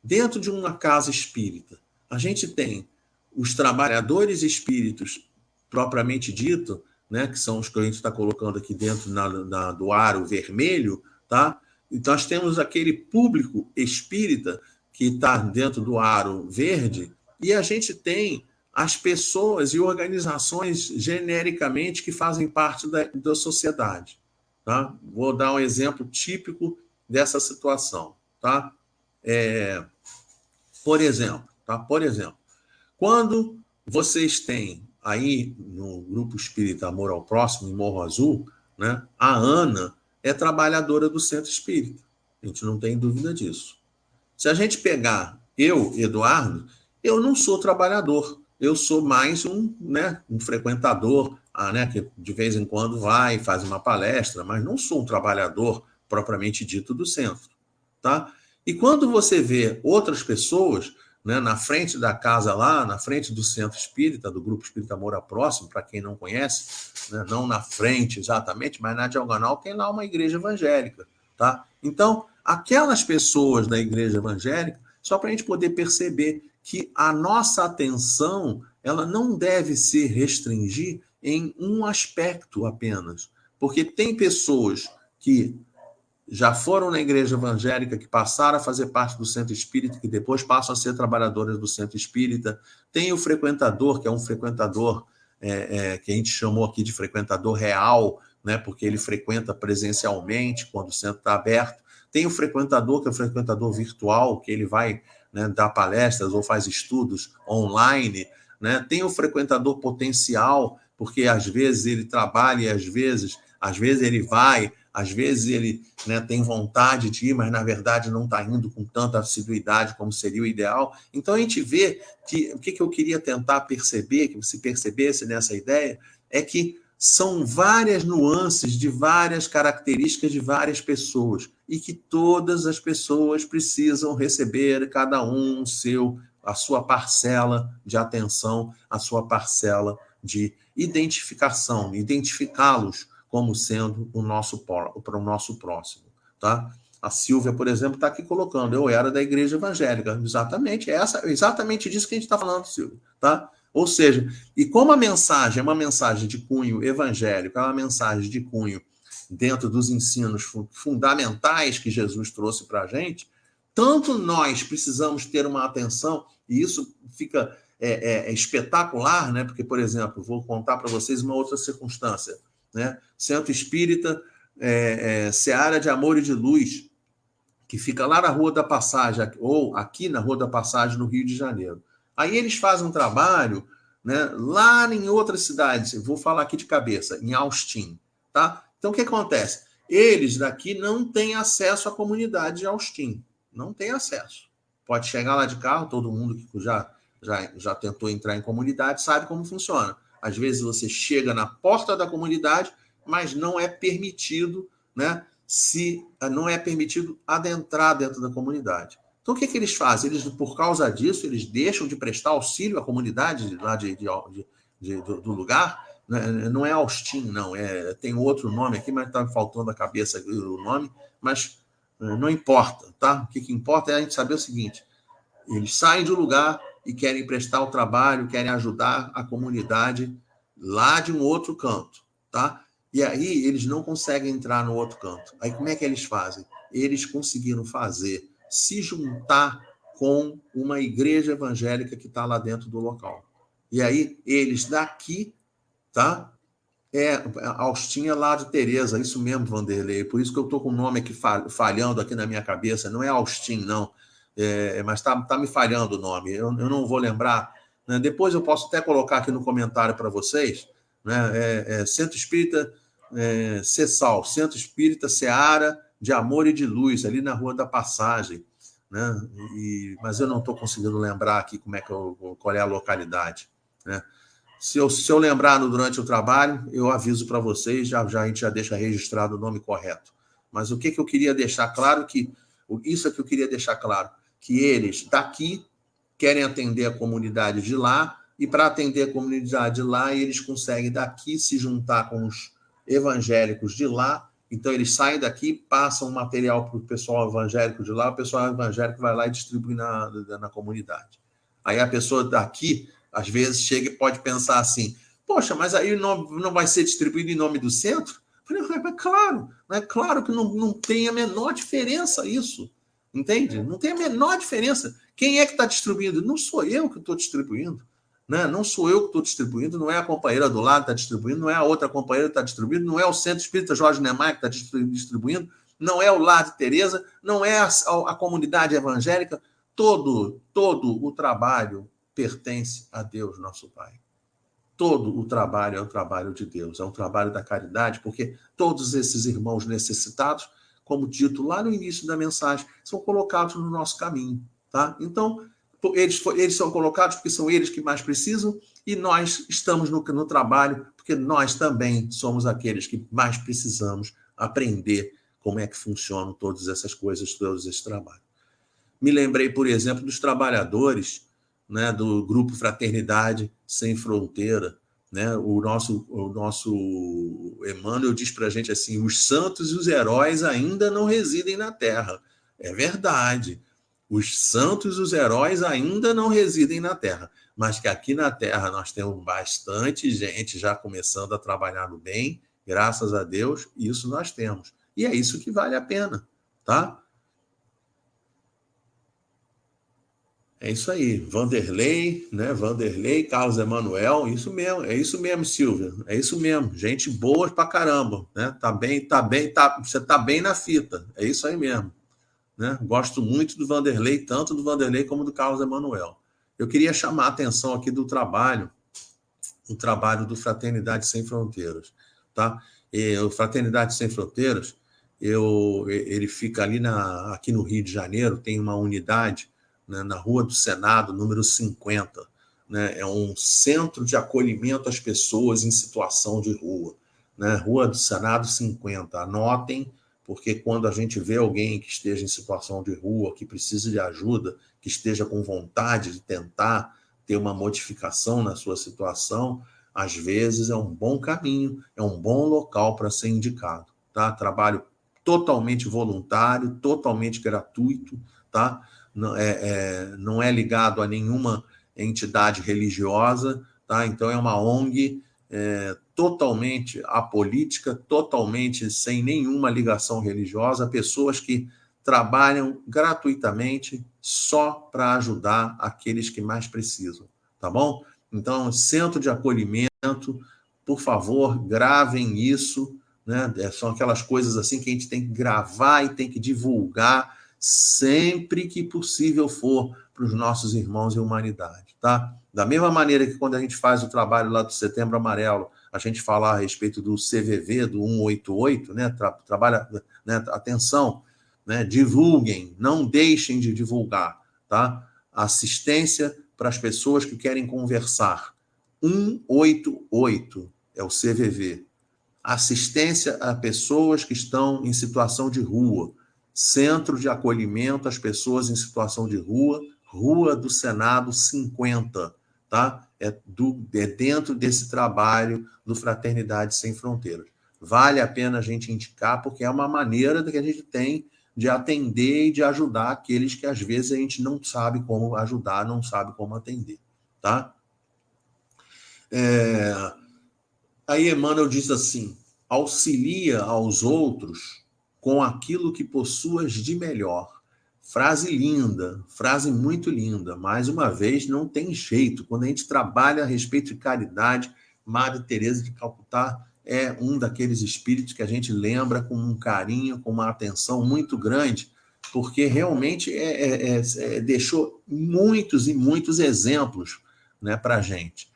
dentro de uma casa espírita, a gente tem os trabalhadores espíritos propriamente dito, né? Que são os que a gente está colocando aqui dentro do aro vermelho, tá? Então, nós temos aquele público espírita que está dentro do aro verde, e a gente tem as pessoas e organizações genericamente que fazem parte da sociedade. Tá? Vou dar um exemplo típico dessa situação. Tá? Por exemplo, tá? Por exemplo, quando vocês têm aí no Grupo Espírita Amor ao Próximo, em Morro Azul, né, a Ana é trabalhadora do Centro Espírita. A gente não tem dúvida disso. Se a gente pegar eu, Eduardo, eu não sou trabalhador. Eu sou mais um frequentador, né, que de vez em quando vai e faz uma palestra, mas não sou um trabalhador propriamente dito do centro. Tá? E quando você vê outras pessoas, né, na frente da casa lá, na frente do Centro Espírita, do Grupo Espírita Amor ao Próximo, para quem não conhece, né, não na frente exatamente, mas na diagonal tem lá uma igreja evangélica. Tá? Então, aquelas pessoas da igreja evangélica, só para a gente poder perceber que a nossa atenção ela não deve se restringir em um aspecto apenas. Porque tem pessoas que já foram na igreja evangélica, que passaram a fazer parte do Centro Espírita, que depois passam a ser trabalhadoras do Centro Espírita. Tem o frequentador, que é um frequentador que a gente chamou aqui de frequentador real, né, porque ele frequenta presencialmente quando o centro está aberto. Tem o frequentador, que é o frequentador virtual, que ele vai, né, dar palestras ou faz estudos online. Né? Tem o frequentador potencial, porque às vezes ele trabalha e às vezes ele vai, às vezes ele, né, tem vontade de ir, mas na verdade não está indo com tanta assiduidade como seria o ideal. Então a gente vê que o que eu queria tentar perceber, que você percebesse nessa ideia, é que são várias nuances de várias características de várias pessoas e que todas as pessoas precisam receber, cada um a sua parcela de atenção, a sua parcela de identificação, identificá-los como sendo para o nosso próximo. Tá? A Silvia, por exemplo, está aqui colocando, eu era da igreja evangélica. Exatamente disso que a gente está falando, Silvia. Tá? Ou seja, e como a mensagem é uma mensagem de cunho evangélico, é uma mensagem de cunho dentro dos ensinos fundamentais que Jesus trouxe para a gente, tanto nós precisamos ter uma atenção, e isso fica espetacular, né? Porque, por exemplo, vou contar para vocês uma outra circunstância. Né? Centro Espírita Seara de Amor e de Luz, que fica lá na Rua da Passagem, ou aqui na Rua da Passagem, no Rio de Janeiro. Aí eles fazem um trabalho, né, lá em outras cidades, vou falar aqui de cabeça, em Austin. Tá? Então, o que acontece? Eles daqui não têm acesso à comunidade de Austin. Não tem acesso. Pode chegar lá de carro, todo mundo que já tentou entrar em comunidade sabe como funciona. Às vezes você chega na porta da comunidade, mas não é permitido, né, não é permitido adentrar dentro da comunidade. Então, o que eles fazem? Eles, por causa disso, eles deixam de prestar auxílio à comunidade lá do lugar. Não é Austin, não. Tem outro nome aqui, mas está me faltando a cabeça o nome. Mas não importa, tá? O que importa é a gente saber o seguinte. Eles saem do lugar e querem prestar o trabalho, querem ajudar a comunidade lá de um outro canto, tá? E aí eles não conseguem entrar no outro canto. Aí como é que eles fazem? Eles conseguiram se juntar com uma igreja evangélica que está lá dentro do local. E aí eles daqui, tá? Austin é lá de Tereza, isso mesmo, Vanderlei. Por isso que eu estou com o nome aqui falhando aqui na minha cabeça. Não é Austin, não. Mas está me falhando o nome. Eu não vou lembrar. Né? Depois eu posso até colocar aqui no comentário para vocês. Né? Centro Espírita Cessal, Centro Espírita Seara de Amor e de Luz, ali na Rua da Passagem. Né? Mas eu não estou conseguindo lembrar aqui qual é a localidade. Né? Se eu lembrar durante o trabalho, eu aviso para vocês, a gente já deixa registrado o nome correto. Mas o que eu queria deixar claro, isso é que eu queria deixar claro, que eles daqui querem atender a comunidade de lá, e para atender a comunidade de lá, eles conseguem daqui se juntar com os evangélicos de lá. Então, eles saem daqui, passam material para o pessoal evangélico de lá, o pessoal evangélico vai lá e distribui na comunidade. Aí a pessoa daqui, às vezes, chega e pode pensar assim, poxa, mas aí não vai ser distribuído em nome do centro? É claro que não tem a menor diferença isso. Entende? Não tem a menor diferença. Quem é que está distribuindo? Não sou eu que estou distribuindo. Né? Não sou eu que estou distribuindo, não é a companheira do lado que está distribuindo, não é a outra companheira que está distribuindo, não é o Centro Espírita Jorge Neymar que está distribuindo, não é o Lar de Tereza, não é a comunidade evangélica. todo o trabalho pertence a Deus, nosso Pai. Todo o trabalho é o trabalho de Deus, é o trabalho da caridade, porque todos esses irmãos necessitados, como dito lá no início da mensagem, são colocados no nosso caminho, tá? Então, eles são colocados porque são eles que mais precisam e nós estamos no trabalho porque nós também somos aqueles que mais precisamos aprender como é que funcionam todas essas coisas, todos esses trabalhos. Me lembrei, por exemplo, dos trabalhadores, né, do Grupo Fraternidade Sem Fronteira, né? O nosso Emmanuel diz para a gente assim: os santos e os heróis ainda não residem na Terra. É verdade. Os santos e os heróis ainda não residem na Terra, mas que aqui na Terra nós temos bastante gente já começando a trabalhar no bem, graças a Deus, isso nós temos. E é isso que vale a pena, tá? É isso aí, Vanderlei, né? Vanderlei, Carlos Emanuel, é isso mesmo, Silvia, é isso mesmo, gente boa pra caramba, né? Você tá bem na fita, é isso aí mesmo, né? Gosto muito do Vanderlei, tanto do Vanderlei como do Carlos Emanuel. Eu queria chamar a atenção aqui do trabalho, o trabalho do Fraternidade Sem Fronteiras, tá? E o Fraternidade Sem Fronteiras, ele fica ali aqui no Rio de Janeiro, tem uma unidade, né, na Rua do Senado, número 50, né? É um centro de acolhimento às pessoas em situação de rua, né? Rua do Senado 50. Anotem, porque quando a gente vê alguém que esteja em situação de rua, que precisa de ajuda, que esteja com vontade de tentar ter uma modificação na sua situação, às vezes é um bom caminho, é um bom local para ser indicado, tá? Trabalho totalmente voluntário, totalmente gratuito, tá? Não é ligado a nenhuma entidade religiosa, tá? Então é uma ONG totalmente apolítica, totalmente sem nenhuma ligação religiosa, pessoas que trabalham gratuitamente só para ajudar aqueles que mais precisam, tá bom? Então, centro de acolhimento, por favor, gravem isso, né? São aquelas coisas assim que a gente tem que gravar e tem que divulgar sempre que possível for para os nossos irmãos em humanidade, tá? Da mesma maneira que quando a gente faz o trabalho lá do Setembro Amarelo, a gente fala a respeito do CVV, do 188, né? Trabalha, né? Atenção, né? Divulguem, não deixem de divulgar, tá? Assistência para as pessoas que querem conversar. 188 é o CVV. Assistência a pessoas que estão em situação de rua. Centro de acolhimento às pessoas em situação de rua, Rua do Senado 50, tá? É dentro desse trabalho do Fraternidade Sem Fronteiras. Vale a pena a gente indicar, porque é uma maneira que a gente tem de atender e de ajudar aqueles que às vezes a gente não sabe como ajudar, não sabe como atender, tá? Aí Emmanuel diz assim: auxilia aos outros com aquilo que possuas de melhor. Frase linda, frase muito linda. Mais uma vez, não tem jeito. Quando a gente trabalha a respeito de caridade, Madre Teresa de Calcutá é um daqueles espíritos que a gente lembra com um carinho, com uma atenção muito grande, porque realmente deixou muitos e muitos exemplos, né, para a gente.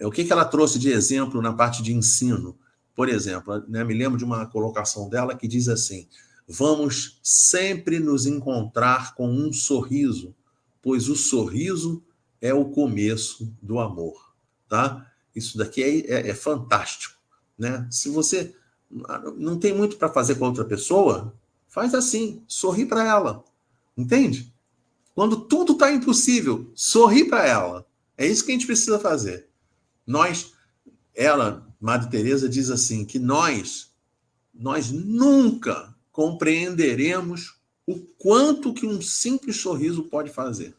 O que ela trouxe de exemplo na parte de ensino? Por exemplo, né, me lembro de uma colocação dela que diz assim: vamos sempre nos encontrar com um sorriso, pois o sorriso é o começo do amor. Tá? Isso daqui é fantástico. Né? Se você não tem muito para fazer com outra pessoa, faz assim, sorri para ela. Entende? Quando tudo está impossível, sorri para ela. É isso que a gente precisa fazer. Madre Teresa diz assim, que nós nunca compreenderemos o quanto que um simples sorriso pode fazer.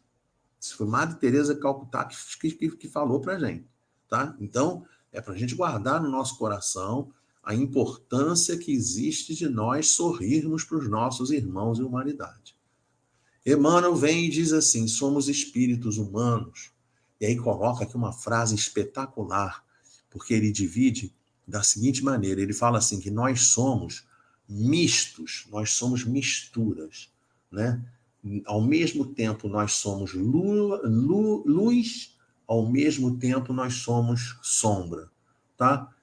Isso foi Madre Teresa Calcutá que falou para a gente, tá? Então, é para a gente guardar no nosso coração a importância que existe de nós sorrirmos para os nossos irmãos em humanidade. Emmanuel vem e diz assim: somos espíritos humanos. E aí coloca aqui uma frase espetacular, porque ele divide da seguinte maneira: ele fala assim, que nós somos mistos, nós somos misturas, né? Ao mesmo tempo, nós somos luz, ao mesmo tempo, nós somos sombra, tá?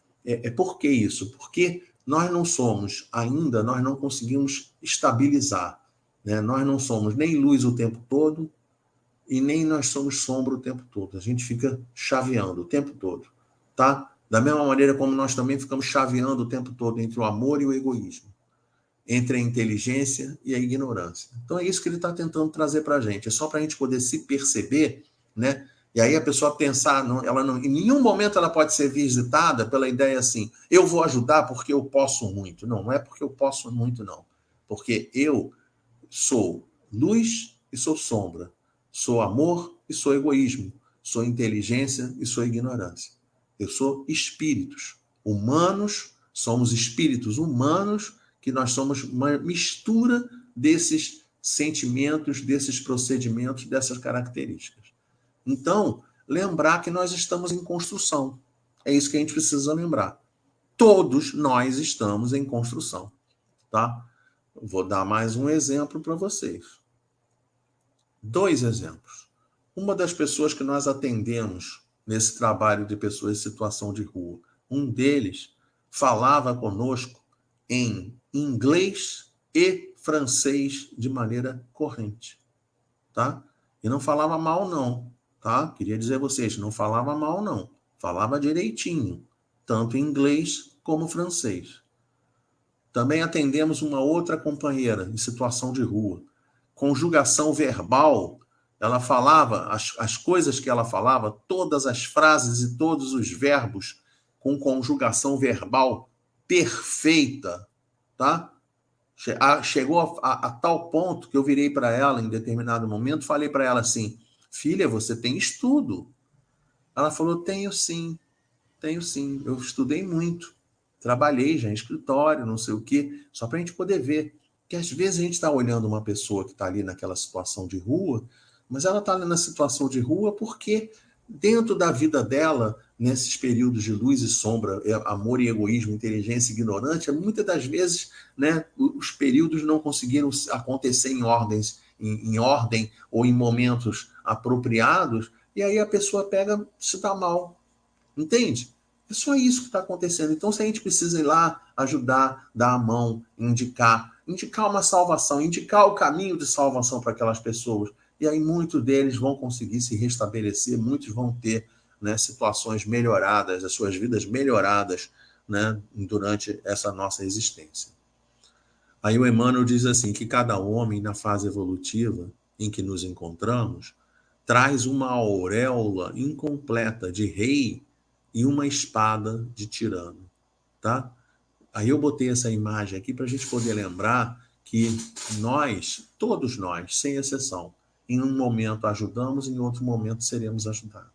Por que isso? Porque nós não somos ainda, nós não conseguimos estabilizar, né? Nós não somos nem luz o tempo todo e nem nós somos sombra o tempo todo. A gente fica chaveando o tempo todo, tá? Da mesma maneira como nós também ficamos chaveando o tempo todo entre o amor e o egoísmo, entre a inteligência e a ignorância. Então é isso que ele está tentando trazer para a gente. É só para a gente poder se perceber, né? E aí a pessoa pensar, em nenhum momento ela pode ser visitada pela ideia assim, eu vou ajudar porque eu posso muito. Não, não é porque eu posso muito, não. Porque eu sou luz e sou sombra. Sou amor e sou egoísmo. Sou inteligência e sou ignorância. Eu sou espíritos humanos, somos espíritos humanos, que nós somos uma mistura desses sentimentos, desses procedimentos, dessas características. Então, lembrar que nós estamos em construção. É isso que a gente precisa lembrar. Todos nós estamos em construção, tá? Vou dar mais um exemplo para vocês. 2 exemplos. Uma das pessoas que nós atendemos nesse trabalho de pessoas em situação de rua, um deles falava conosco em inglês e francês de maneira corrente, tá? E não falava mal, não, tá? Queria dizer a vocês, não falava mal, não. Falava direitinho, tanto inglês como francês. Também atendemos uma outra companheira em situação de rua. Conjugação verbal, ela falava, as coisas que ela falava, todas as frases e todos os verbos com conjugação verbal perfeita, tá? Chegou a tal ponto que eu virei para ela em determinado momento, falei para ela assim, filha, você tem estudo. Ela falou, tenho sim, eu estudei muito, trabalhei já em escritório, não sei o quê, só para a gente poder ver. Que às vezes a gente está olhando uma pessoa que está ali naquela situação de rua, mas ela está ali na situação de rua porque dentro da vida dela, nesses períodos de luz e sombra, amor e egoísmo, inteligência e ignorância, muitas das vezes, né, os períodos não conseguiram acontecer em ordem ou em momentos apropriados, e aí a pessoa pega, se dá mal. Entende? É só isso que está acontecendo. Então, se a gente precisa ir lá, ajudar, dar a mão, indicar uma salvação, indicar o caminho de salvação para aquelas pessoas, e aí muitos deles vão conseguir se restabelecer, muitos vão ter, né, situações melhoradas, as suas vidas melhoradas, né, durante essa nossa existência. Aí o Emmanuel diz assim, que cada homem, na fase evolutiva em que nos encontramos, traz uma auréola incompleta de rei e uma espada de tirano, tá? Aí eu botei essa imagem aqui para a gente poder lembrar que nós, todos nós, sem exceção, em um momento ajudamos, em outro momento seremos ajudados.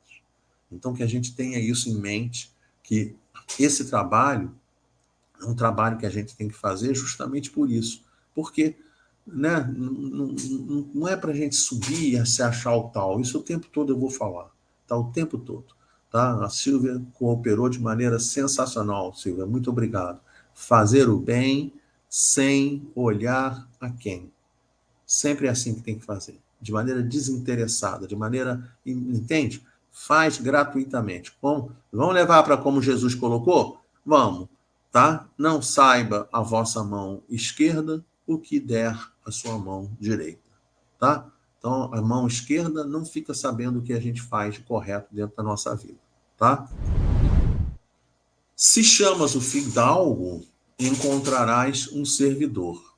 Então que a gente tenha isso em mente, que esse trabalho é um trabalho que a gente tem que fazer justamente por isso, porque, né, não é para a gente subir e se achar o tal, isso o tempo todo eu vou falar, tá? O tempo todo. Tá? A Silvia cooperou de maneira sensacional, Silvia, muito obrigado. Fazer o bem sem olhar a quem. Sempre é assim que tem que fazer, de maneira desinteressada, de maneira, entende? Faz gratuitamente. Vamos levar para como Jesus colocou? Vamos, tá? Não saiba a vossa mão esquerda o que der a sua mão direita, tá? Então, a mão esquerda não fica sabendo o que a gente faz de correto dentro da nossa vida, tá? Se chamas o fidalgo, encontrarás um servidor,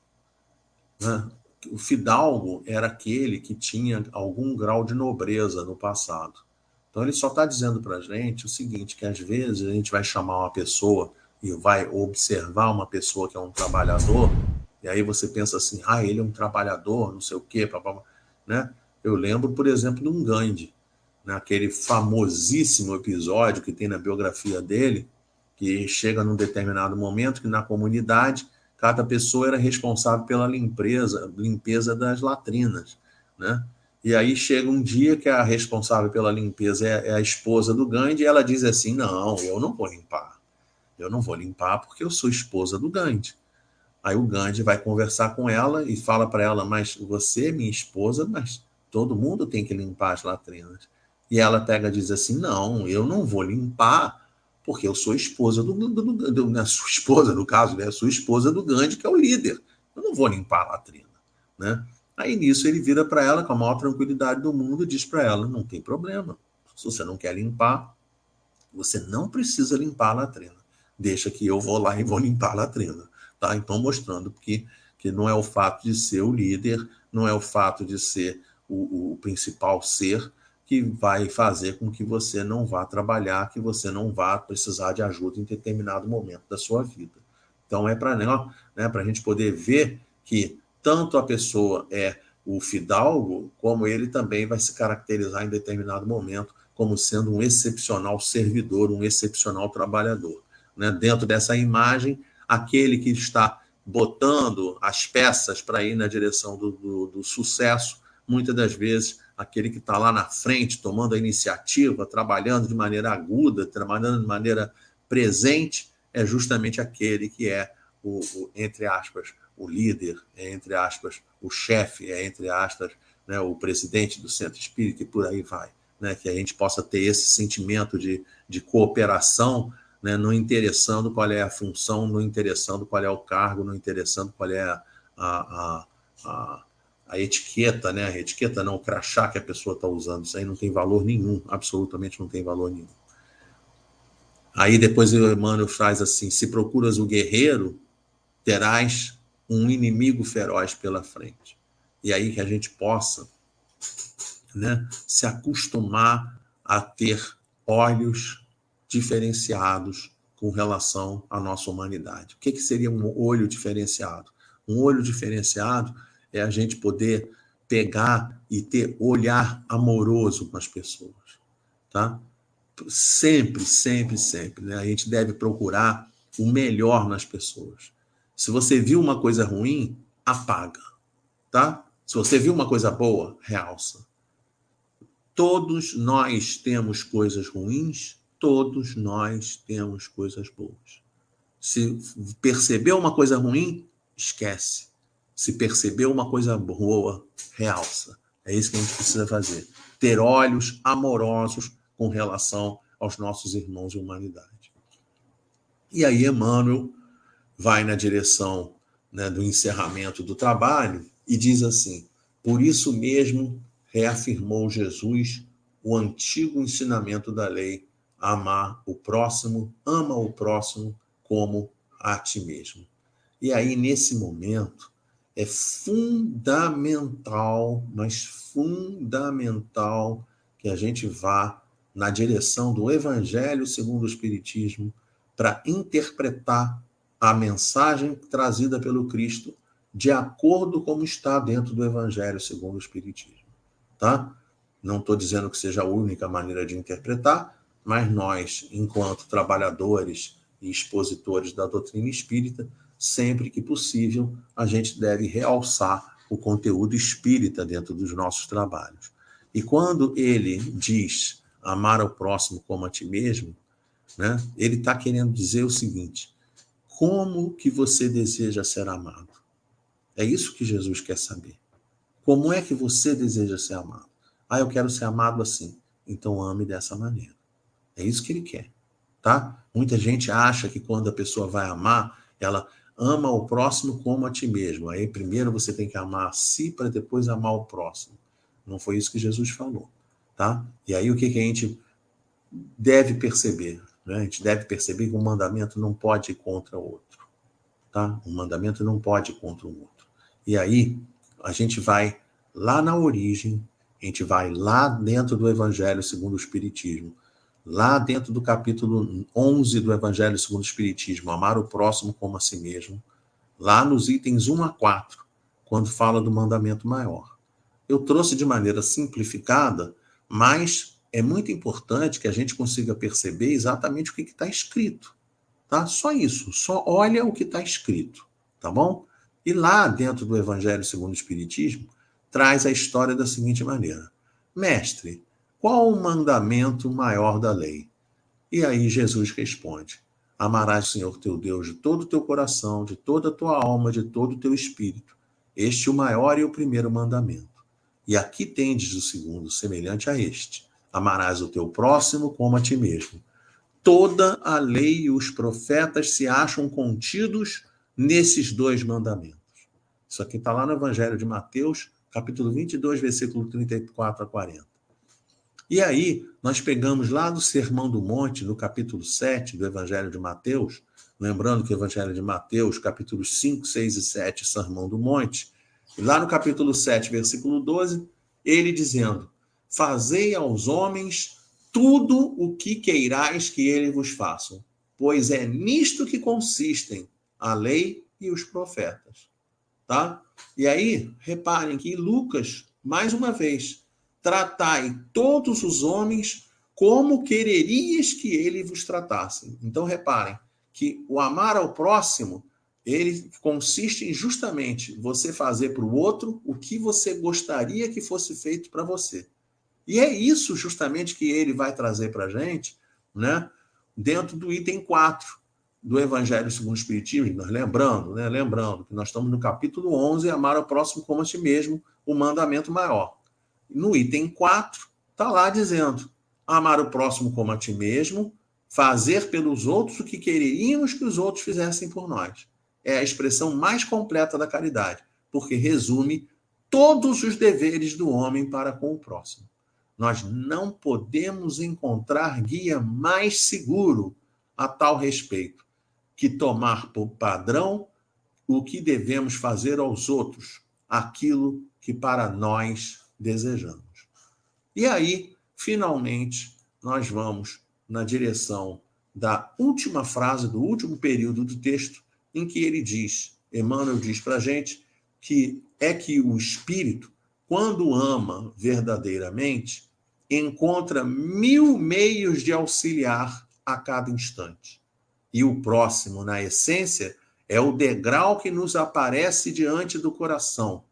né? O fidalgo era aquele que tinha algum grau de nobreza no passado. Então, ele só está dizendo para a gente o seguinte, que às vezes a gente vai chamar uma pessoa e vai observar uma pessoa que é um trabalhador, e aí você pensa assim, ele é um trabalhador, não sei o quê, né? Eu lembro, por exemplo, de um Gandhi, naquele famosíssimo episódio que tem na biografia dele, que chega num determinado momento que na comunidade cada pessoa era responsável pela limpeza das latrinas, né? E aí chega um dia que a responsável pela limpeza é a esposa do Gandhi e ela diz assim, não, eu não vou limpar porque eu sou esposa do Gandhi. Aí o Gandhi vai conversar com ela e fala para ela, mas você é minha esposa, mas todo mundo tem que limpar as latrinas. E ela pega e diz assim, não, eu não vou limpar, porque eu sou esposa né, sua esposa, no caso, né, sua esposa do Gandhi, que é o líder. Eu não vou limpar a latrina. Né? Aí nisso ele vira para ela com a maior tranquilidade do mundo e diz para ela, não tem problema. Se você não quer limpar, você não precisa limpar a latrina. Deixa que eu vou lá e vou limpar a latrina. Tá? Então, mostrando que não é o fato de ser o líder, não é o fato de ser o principal ser que vai fazer com que você não vá trabalhar, que você não vá precisar de ajuda em determinado momento da sua vida. Então, é para a gente poder ver que tanto a pessoa é o fidalgo, como ele também vai se caracterizar em determinado momento como sendo um excepcional servidor, um excepcional trabalhador. Né? Dentro dessa imagem, aquele que está botando as peças para ir na direção do sucesso, muitas das vezes, aquele que está lá na frente, tomando a iniciativa, trabalhando de maneira aguda, trabalhando de maneira presente, é justamente aquele que é, entre aspas, o líder, é, entre aspas, o chefe, é, entre aspas, né, o presidente do centro espírita e por aí vai. Né, que a gente possa ter esse sentimento de cooperação, né, não interessando qual é a função, não interessando qual é o cargo, não interessando qual é a etiqueta, né? A etiqueta não, o crachá que a pessoa está usando, isso aí não tem valor nenhum, absolutamente não tem valor nenhum. Aí depois o Emmanuel faz assim, se procuras o guerreiro, terás um inimigo feroz pela frente. E aí que a gente possa, né, se acostumar a ter olhos diferenciados com relação à nossa humanidade. O que seria um olho diferenciado? Um olho diferenciado é a gente poder pegar e ter olhar amoroso com as pessoas, tá? Sempre, sempre, sempre, né? A gente deve procurar o melhor nas pessoas. Se você viu uma coisa ruim, apaga, tá? Se você viu uma coisa boa, realça. Todos nós temos coisas ruins, todos nós temos coisas boas. Se percebeu uma coisa ruim, esquece. Se percebeu uma coisa boa, realça. É isso que a gente precisa fazer. Ter olhos amorosos com relação aos nossos irmãos de humanidade. E aí Emmanuel vai na direção, né, do encerramento do trabalho e diz assim, por isso mesmo reafirmou Jesus o antigo ensinamento da lei, amar o próximo, ama o próximo como a ti mesmo. E aí, nesse momento, é fundamental, mas fundamental, que a gente vá na direção do Evangelho segundo o Espiritismo para interpretar a mensagem trazida pelo Cristo de acordo com como está dentro do Evangelho segundo o Espiritismo. Tá? Não estou dizendo que seja a única maneira de interpretar, mas nós, enquanto trabalhadores e expositores da doutrina espírita, sempre que possível, a gente deve realçar o conteúdo espírita dentro dos nossos trabalhos. E quando ele diz amar ao próximo como a ti mesmo, né, ele está querendo dizer o seguinte, como que você deseja ser amado? É isso que Jesus quer saber. Como é que você deseja ser amado? Ah, eu quero ser amado assim. Então ame dessa maneira. É isso que ele quer, tá? Muita gente acha que quando a pessoa vai amar, ela ama o próximo como a ti mesmo. Aí primeiro você tem que amar a si para depois amar o próximo. Não foi isso que Jesus falou, tá? E aí o que a gente deve perceber? Né? A gente deve perceber que um mandamento não pode ir contra o outro, tá? Um mandamento não pode ir contra o outro. E aí a gente vai lá na origem, a gente vai lá dentro do Evangelho segundo o Espiritismo, lá dentro do capítulo 11 do Evangelho segundo o Espiritismo, amar o próximo como a si mesmo, lá nos itens 1 a 4, quando fala do mandamento maior. Eu trouxe de maneira simplificada, mas é muito importante que a gente consiga perceber exatamente o que está escrito. Tá? Só isso, só olha o que está escrito, tá bom? E lá dentro do Evangelho segundo o Espiritismo, traz a história da seguinte maneira. Mestre, qual o mandamento maior da lei? E aí Jesus responde, Amarás o Senhor teu Deus de todo o teu coração, de toda a tua alma, de todo o teu espírito. Este é o maior e o primeiro mandamento. E aqui tendes o segundo, semelhante a este. Amarás o teu próximo como a ti mesmo. Toda a lei e os profetas se acham contidos nesses dois mandamentos. Isso aqui está lá no Evangelho de Mateus, capítulo 22, versículo 34 a 40. E aí, nós pegamos lá do Sermão do Monte, no capítulo 7 do Evangelho de Mateus, lembrando que o Evangelho de Mateus, capítulos 5, 6 e 7, Sermão do Monte, e lá no capítulo 7, versículo 12, ele dizendo: fazei aos homens tudo o que queirais que eles vos façam, pois é nisto que consistem a lei e os profetas. Tá? E aí, reparem que Lucas, mais uma vez, tratai todos os homens como quererias que eles vos tratassem. Então, reparem que o amar ao próximo, ele consiste em justamente você fazer para o outro o que você gostaria que fosse feito para você. E é isso justamente que ele vai trazer para a gente, né, dentro do item 4 do Evangelho segundo o Espiritismo, nós lembrando que nós estamos no capítulo 11, amar ao próximo como a ti mesmo, o mandamento maior. No item 4, está lá dizendo, amar o próximo como a ti mesmo, fazer pelos outros o que quereríamos que os outros fizessem por nós. É a expressão mais completa da caridade, porque resume todos os deveres do homem para com o próximo. Nós não podemos encontrar guia mais seguro a tal respeito que tomar por padrão o que devemos fazer aos outros, aquilo que para nós desejamos. E aí, finalmente, nós vamos na direção da última frase, do último período do texto, em que ele diz, Emmanuel diz para a gente, que o espírito, quando ama verdadeiramente, encontra 1000 meios de auxiliar a cada instante. E o próximo, na essência, é o degrau que nos aparece diante do coração,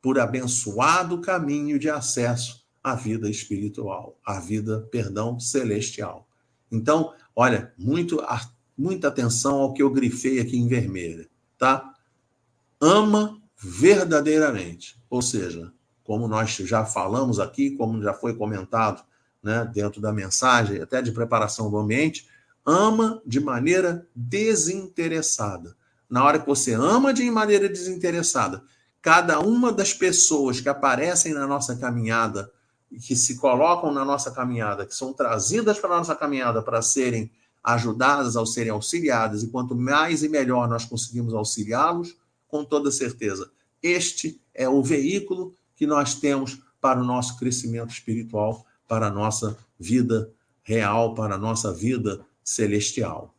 por abençoado caminho de acesso à vida espiritual, à vida, celestial. Então, olha, muita atenção ao que eu grifei aqui em vermelho, tá? Ama verdadeiramente, ou seja, como nós já falamos aqui, como já foi comentado, né, dentro da mensagem, até de preparação do ambiente, ama de maneira desinteressada. Na hora que você ama de maneira desinteressada, cada uma das pessoas que aparecem na nossa caminhada e que se colocam na nossa caminhada, que são trazidas para a nossa caminhada para serem ajudadas, ao serem auxiliadas, e quanto mais e melhor nós conseguimos auxiliá-los, com toda certeza, este é o veículo que nós temos para o nosso crescimento espiritual, para a nossa vida real, para a nossa vida celestial.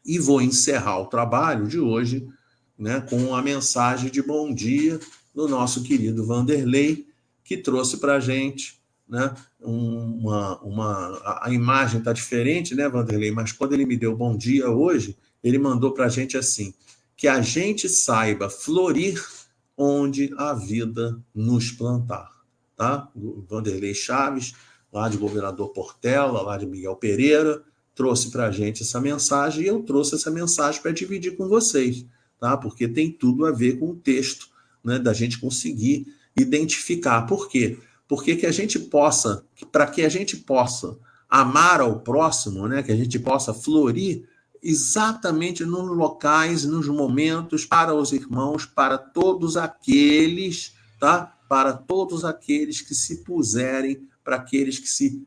E vou encerrar o trabalho de hoje, né, com a mensagem de bom dia do nosso querido Vanderlei, que trouxe para a gente, né, a imagem está diferente, né, Vanderlei? Mas quando ele me deu bom dia hoje, ele mandou para a gente assim, que a gente saiba florir onde a vida nos plantar, tá? O Vanderlei Chaves, lá de Governador Portela, lá de Miguel Pereira, trouxe para a gente essa mensagem e eu trouxe essa mensagem para dividir com vocês, tá? Porque tem tudo a ver com o texto, né? Da gente conseguir identificar. Por quê? Porque para que a gente possa amar ao próximo, né? Que a gente possa florir exatamente nos locais, nos momentos, para os irmãos, para todos aqueles, tá? Para todos aqueles que se puserem, para aqueles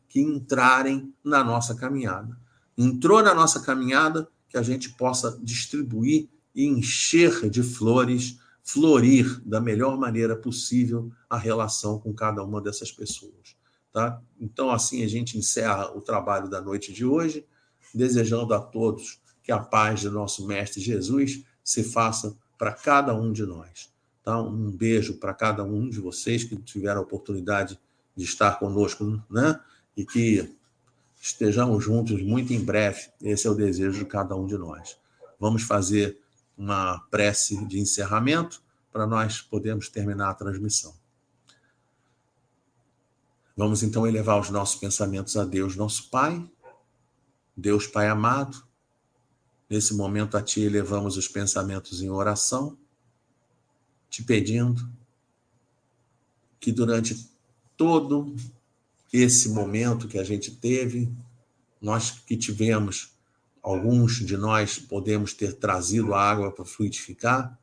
que entrarem na nossa caminhada. Entrou na nossa caminhada, que a gente possa distribuir e encher de flores, florir da melhor maneira possível a relação com cada uma dessas pessoas, tá? Então, assim, a gente encerra o trabalho da noite de hoje, desejando a todos que a paz do nosso Mestre Jesus se faça para cada um de nós. Tá? Um beijo para cada um de vocês que tiveram a oportunidade de estar conosco, né? E que estejamos juntos muito em breve. Esse é o desejo de cada um de nós. Vamos fazer uma prece de encerramento para nós podermos terminar a transmissão. Vamos então elevar os nossos pensamentos a Deus, nosso Pai, Deus Pai amado, Nesse momento a Ti elevamos os pensamentos em oração, te pedindo que durante todo esse momento que a gente teve, nós que tivemos, alguns de nós podemos ter trazido a água para fluidificar,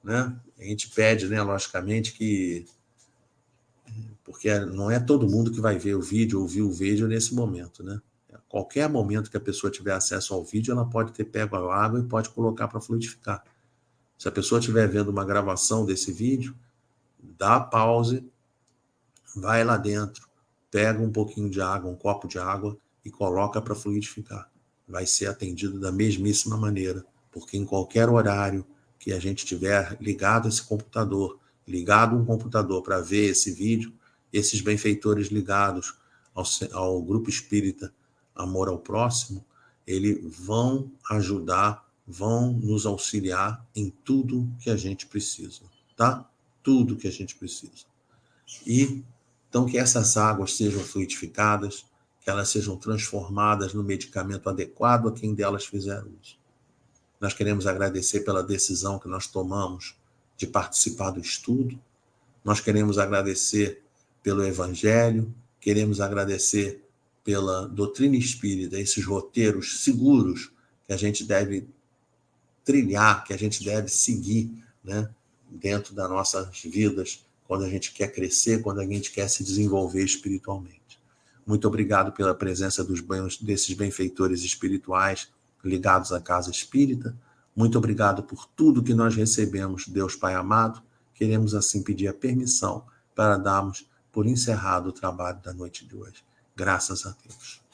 né? A gente pede, né, logicamente, que... Porque não é todo mundo que vai ver o vídeo, ouvir o vídeo nesse momento, né? Qualquer momento que a pessoa tiver acesso ao vídeo, ela pode ter pego a água e pode colocar para fluidificar. Se a pessoa estiver vendo uma gravação desse vídeo, dá pause, vai lá dentro, pega um pouquinho de água, um copo de água e coloca para fluidificar. Vai ser atendido da mesmíssima maneira, porque em qualquer horário que a gente tiver ligado esse computador, ligado um computador para ver esse vídeo, esses benfeitores ligados ao grupo espírita Amor ao Próximo, eles vão ajudar, vão nos auxiliar em tudo que a gente precisa, tá? Tudo que a gente precisa. E então que essas águas sejam fluidificadas, que elas sejam transformadas no medicamento adequado a quem delas fizer uso. Nós queremos agradecer pela decisão que nós tomamos de participar do estudo, nós queremos agradecer pelo Evangelho, queremos agradecer pela doutrina espírita, esses roteiros seguros que a gente deve trilhar, que a gente deve seguir, né, dentro das nossas vidas, quando a gente quer crescer, quando a gente quer se desenvolver espiritualmente. Muito obrigado pela presença desses benfeitores espirituais ligados à Casa Espírita. Muito obrigado por tudo que nós recebemos, Deus Pai amado. Queremos assim pedir a permissão para darmos por encerrado o trabalho da noite de hoje. Graças a Deus.